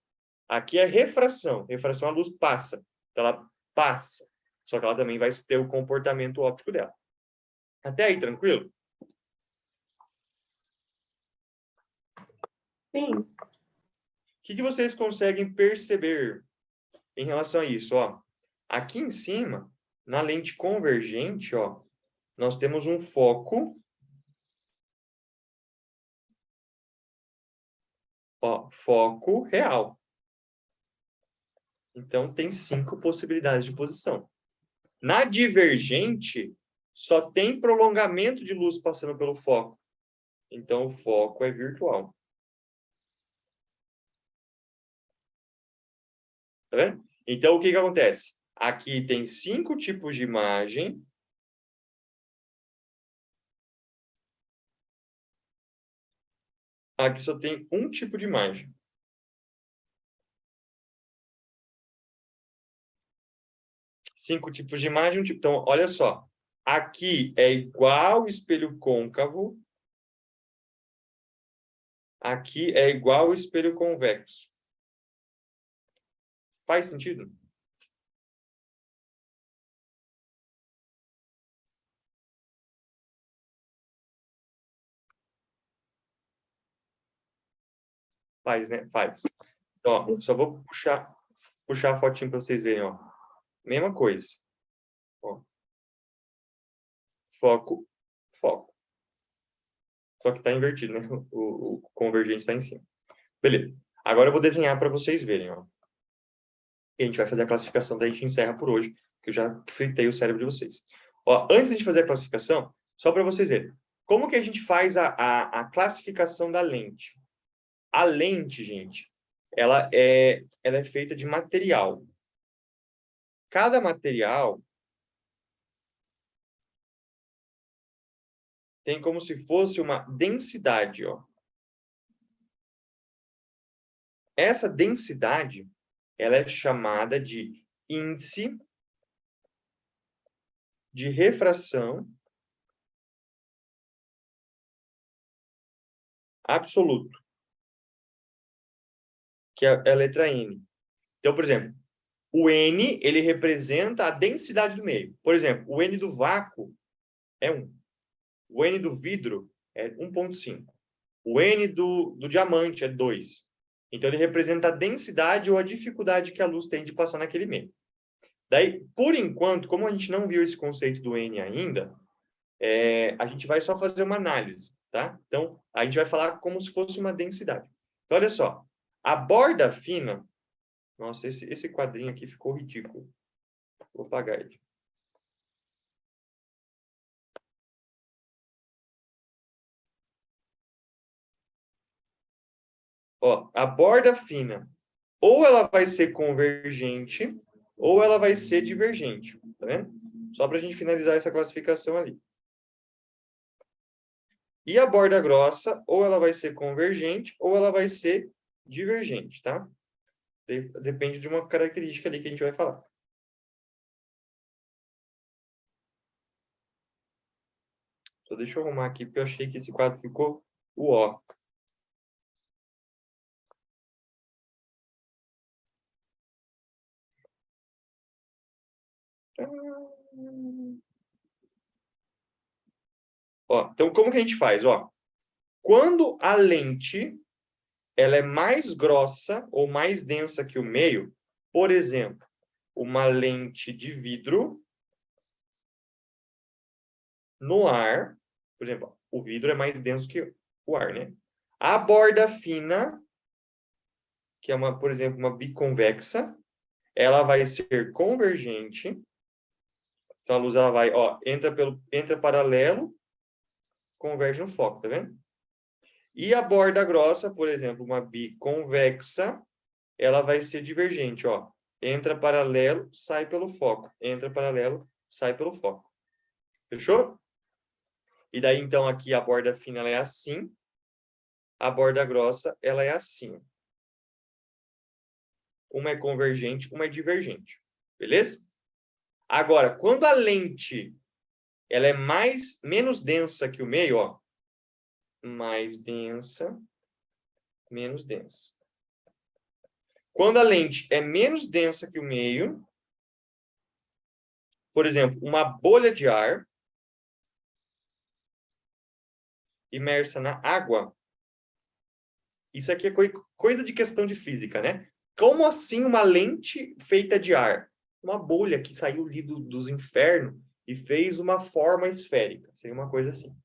Aqui é refração. Refração, a luz passa. Então, ela passa. Só que ela também vai ter o comportamento óptico dela. Até aí, tranquilo? Sim. O que vocês conseguem perceber em relação a isso? Ó, aqui em cima, na lente convergente, ó, nós temos um foco. Ó, foco real. Então, tem 5 possibilidades de posição. Na divergente, só tem prolongamento de luz passando pelo foco. Então, o foco é virtual. Tá vendo? Então, o que acontece? Aqui tem 5 tipos de imagem. Aqui só tem um tipo de imagem. 5 tipos de imagem. Então, olha só. Aqui é igual espelho côncavo. Aqui é igual espelho convexo. Faz sentido? Faz, né? Faz. Ó, só vou puxar a fotinho para vocês verem, ó. Mesma coisa. Ó. Foco, foco. Só que está invertido, né? O convergente está em cima. Beleza. Agora eu vou desenhar para vocês verem, ó. E a gente vai fazer a classificação, daí a gente encerra por hoje, que eu já fritei o cérebro de vocês. Ó, antes de fazer a classificação, só para vocês verem. Como que a gente faz a classificação da lente? A lente, gente, ela é feita de material. Cada material tem como se fosse uma densidade, ó. Essa densidade, ela é chamada de índice de refração absoluto, que é a letra N. Então, por exemplo, o N, ele representa a densidade do meio. Por exemplo, o N do vácuo é 1. O N do vidro é 1,5. O N do diamante é 2. Então, ele representa a densidade ou a dificuldade que a luz tem de passar naquele meio. Daí, por enquanto, como a gente não viu esse conceito do N ainda, a gente vai só fazer uma análise, tá? Então, a gente vai falar como se fosse uma densidade. Então, olha só. A borda fina... Nossa, esse quadrinho aqui ficou ridículo. Vou apagar ele. Ó, a borda fina, ou ela vai ser convergente, ou ela vai ser divergente. Tá vendo? Só para a gente finalizar essa classificação ali. E a borda grossa, ou ela vai ser convergente, ou ela vai ser divergente, tá? Depende de uma característica ali que a gente vai falar. Só deixa eu arrumar aqui, porque eu achei que esse quadro ficou uó. Ó, então, como que a gente faz? Ó, quando a lente ela é mais grossa ou mais densa que o meio, por exemplo, uma lente de vidro no ar, por exemplo, o vidro é mais denso que o ar, né? A borda fina, que é por exemplo, uma biconvexa, ela vai ser convergente. Então a luz ela vai, ó, entra paralelo, converge no foco, tá vendo? E a borda grossa, por exemplo, uma biconvexa, ela vai ser divergente, ó. Entra paralelo, sai pelo foco. Entra paralelo, sai pelo foco. Fechou? E daí, então, aqui a borda fina ela é assim. A borda grossa, ela é assim. Uma é convergente, uma é divergente. Beleza? Agora, quando a lente ela é menos densa que o meio, ó. Mais densa, menos densa. Quando a lente é menos densa que o meio, por exemplo, uma bolha de ar imersa na água, isso aqui é coisa de questão de física, né? Como assim uma lente feita de ar? Uma bolha que saiu ali dos infernos e fez uma forma esférica. Seria uma coisa assim.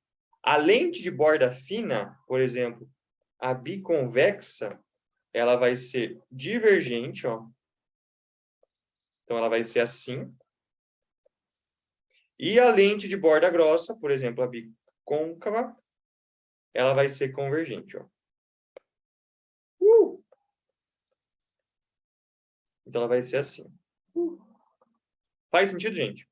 A lente de borda fina, por exemplo, a biconvexa, ela vai ser divergente, ó. Então, ela vai ser assim. E a lente de borda grossa, por exemplo, a bicôncava, ela vai ser convergente, ó. Então, ela vai ser assim. Faz sentido, gente?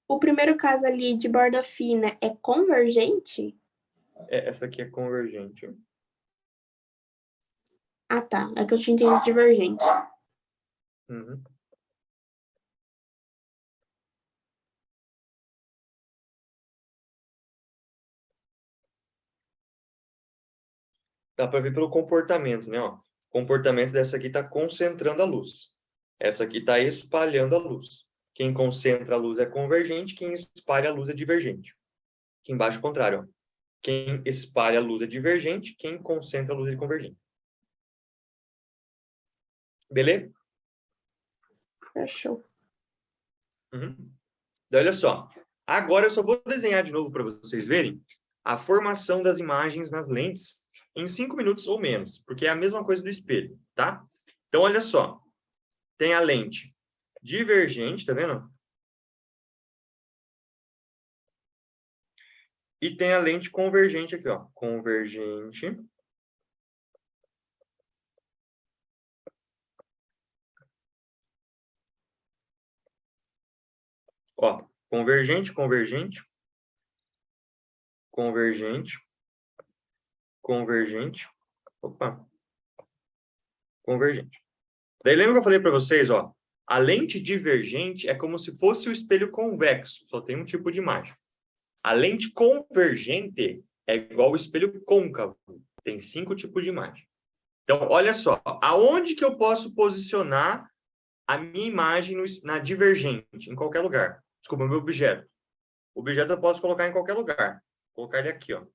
O primeiro caso ali de borda fina é convergente? Essa aqui é convergente. Ó. Ah, tá. É que eu tinha entendido divergente. Uhum. Dá para ver pelo comportamento, né? Ó, o comportamento dessa aqui está concentrando a luz. Essa aqui está espalhando a luz. Quem concentra a luz é convergente, quem espalha a luz é divergente. Aqui embaixo, o contrário. Ó. Quem espalha a luz é divergente, quem concentra a luz é convergente. Beleza? Fechou. Uhum. Então, olha só. Agora eu só vou desenhar de novo para vocês verem a formação das imagens nas lentes em 5 minutos ou menos, porque é a mesma coisa do espelho, tá? Então, olha só. Tem a lente divergente, tá vendo? E tem a lente convergente aqui, ó. Convergente. Ó, convergente, convergente. Convergente. Convergente. Opa. Convergente. Daí lembra que eu falei para vocês, ó, a lente divergente é como se fosse o espelho convexo, só tem um tipo de imagem. A lente convergente é igual ao espelho côncavo, tem 5 tipos de imagem. Então, olha só, aonde que eu posso posicionar a minha imagem na divergente? Em qualquer lugar. Desculpa, meu objeto. O objeto eu posso colocar em qualquer lugar. Vou colocar ele aqui, ó.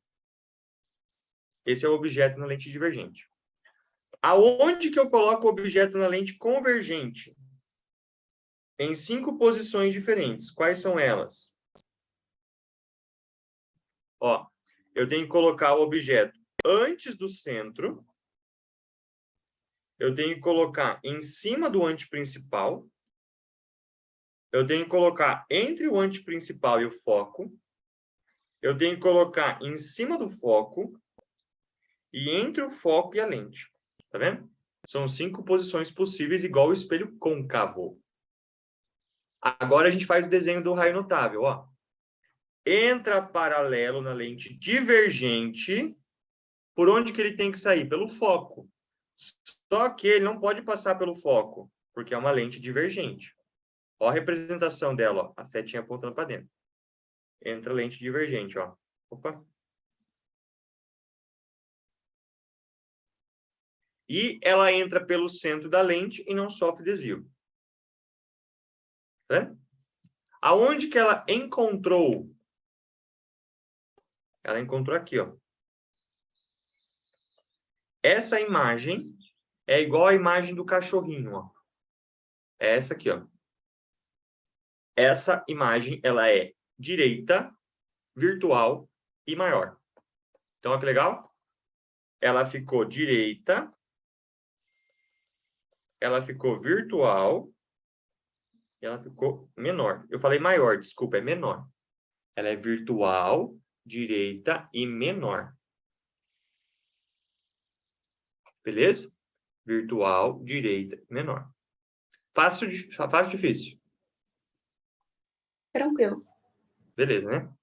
Esse é o objeto na lente divergente. Aonde que eu coloco o objeto na lente convergente? Em 5 posições diferentes. Quais são elas? Ó, eu tenho que colocar o objeto antes do centro. Eu tenho que colocar em cima do anteprincipal. Eu tenho que colocar entre o anteprincipal e o foco. Eu tenho que colocar em cima do foco e entre o foco e a lente. Tá vendo? São 5 posições possíveis, igual o espelho côncavo. Agora a gente faz o desenho do raio notável, ó. Entra paralelo na lente divergente. Por onde que ele tem que sair? Pelo foco. Só que ele não pode passar pelo foco, porque é uma lente divergente. Ó a representação dela, ó, a setinha apontando para dentro. Entra lente divergente, ó. Opa. E ela entra pelo centro da lente e não sofre desvio. Tá? Aonde que ela encontrou? Ela encontrou aqui, ó. Essa imagem é igual à imagem do cachorrinho, ó. É essa aqui, ó. Essa imagem, ela é direita, virtual e maior. Então, olha que legal. Ela ficou direita, ela ficou virtual e ela ficou menor. Eu falei maior, desculpa, é menor. Ela é virtual, direita e menor. Beleza? Virtual, direita, menor. Fácil, fácil, difícil. Tranquilo. Beleza, né?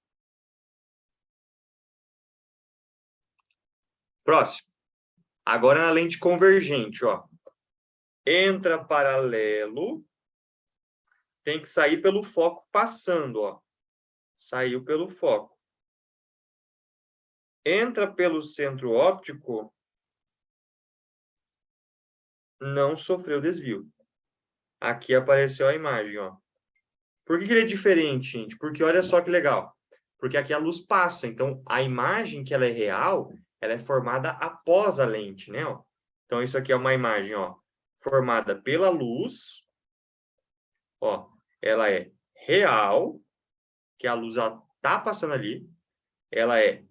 Próximo. Agora na lente convergente, ó. Entra paralelo. Tem que sair pelo foco passando, ó. Saiu pelo foco. Entra pelo centro óptico. Não sofreu desvio. Aqui apareceu a imagem, ó. Por que ele é diferente, gente? Porque olha só que legal. Porque aqui a luz passa, então a imagem que ela é real, ela é formada após a lente, né? Ó. Então isso aqui é uma imagem, ó, formada pela luz, ó, ela é real, que a luz está passando ali, ela é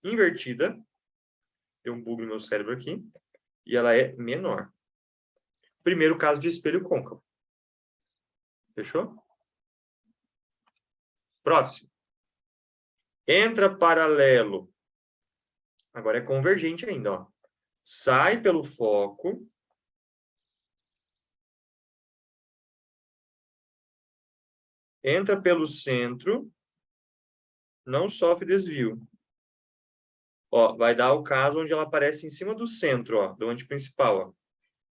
invertida, tem um bug no meu cérebro aqui, e ela é menor. Primeiro caso de espelho côncavo. Fechou? Próximo. Entra paralelo. Agora é convergente ainda, ó. Sai pelo foco. Entra pelo centro. Não sofre desvio. Ó, vai dar o caso onde ela aparece em cima do centro, ó, do antiprincipal, ó.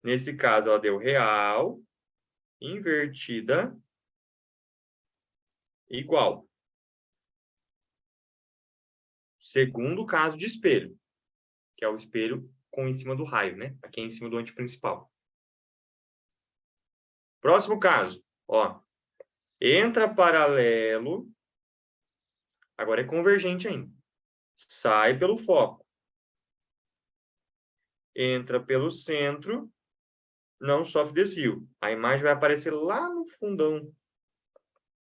Nesse caso, ela deu real, invertida, igual. Segundo caso de espelho, que é o espelho com em cima do raio, né? Aqui em cima do antiprincipal. Próximo caso, ó. Entra paralelo, agora é convergente ainda. Sai pelo foco. Entra pelo centro, não sofre desvio. A imagem vai aparecer lá no fundão.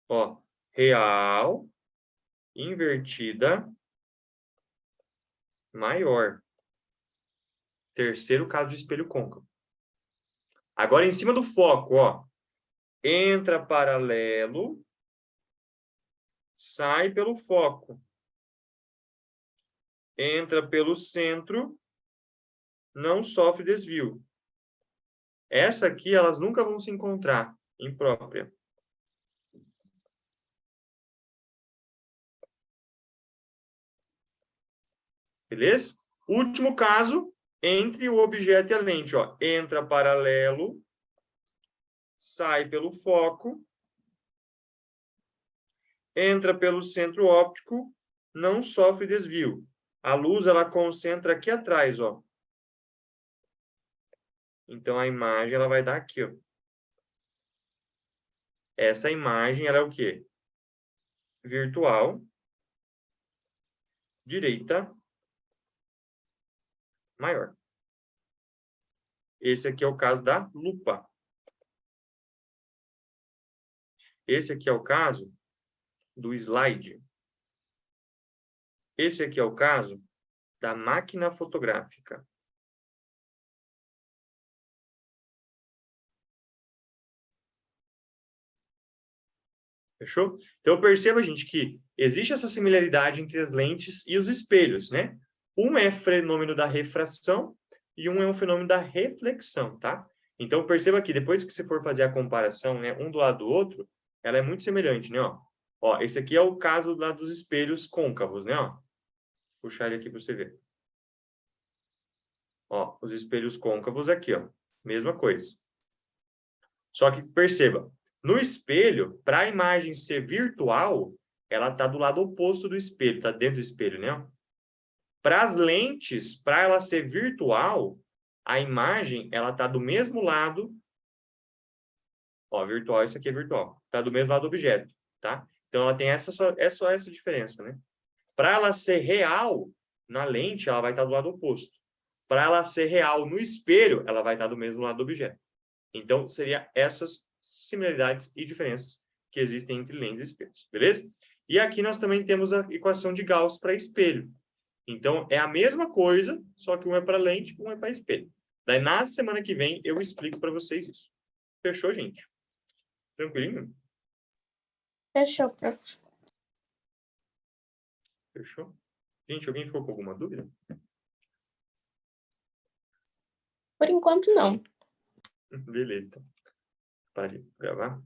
Ó, real, invertida, maior. Terceiro caso de espelho côncavo. Agora, em cima do foco, ó. Entra paralelo, sai pelo foco. Entra pelo centro, não sofre desvio. Essa aqui, elas nunca vão se encontrar imprópria. Beleza? Último caso, entre o objeto e a lente, ó. Entra paralelo, sai pelo foco, entra pelo centro óptico, não sofre desvio. A luz, ela concentra aqui atrás, ó. Então, a imagem, ela vai dar aqui, ó. Essa imagem, ela é o quê? Virtual, direita, maior. Esse aqui é o caso da lupa. Esse aqui é o caso do slide. Esse aqui é o caso da máquina fotográfica. Fechou? Então, perceba, gente, que existe essa similaridade entre as lentes e os espelhos, né? Um é fenômeno da refração e um é um fenômeno da reflexão, tá? Então, perceba que depois que você for fazer a comparação, né, um do lado do outro, ela é muito semelhante, né? Ó, esse aqui é o caso lá dos espelhos côncavos, né? Ó, vou puxar ele aqui para você ver. Ó, os espelhos côncavos aqui, ó. Mesma coisa. Só que perceba, no espelho, para a imagem ser virtual, ela está do lado oposto do espelho, está dentro do espelho, né? Para as lentes, para ela ser virtual, a imagem ela está do mesmo lado. Ó, virtual, isso aqui é virtual. Está do mesmo lado do objeto, tá? Então ela tem só essa diferença, né? Para ela ser real, na lente, ela vai estar do lado oposto. Para ela ser real no espelho, ela vai estar do mesmo lado do objeto. Então, seria essas similaridades e diferenças que existem entre lentes e espelhos, beleza? E aqui nós também temos a equação de Gauss para espelho. Então, é a mesma coisa, só que um é para lente, um é para espelho. Daí, na semana que vem, eu explico para vocês isso. Fechou, gente? Tranquilinho? Fechou, prof. Fechou? Gente, alguém ficou com alguma dúvida? Por enquanto, não. Beleza, então. Para de gravar.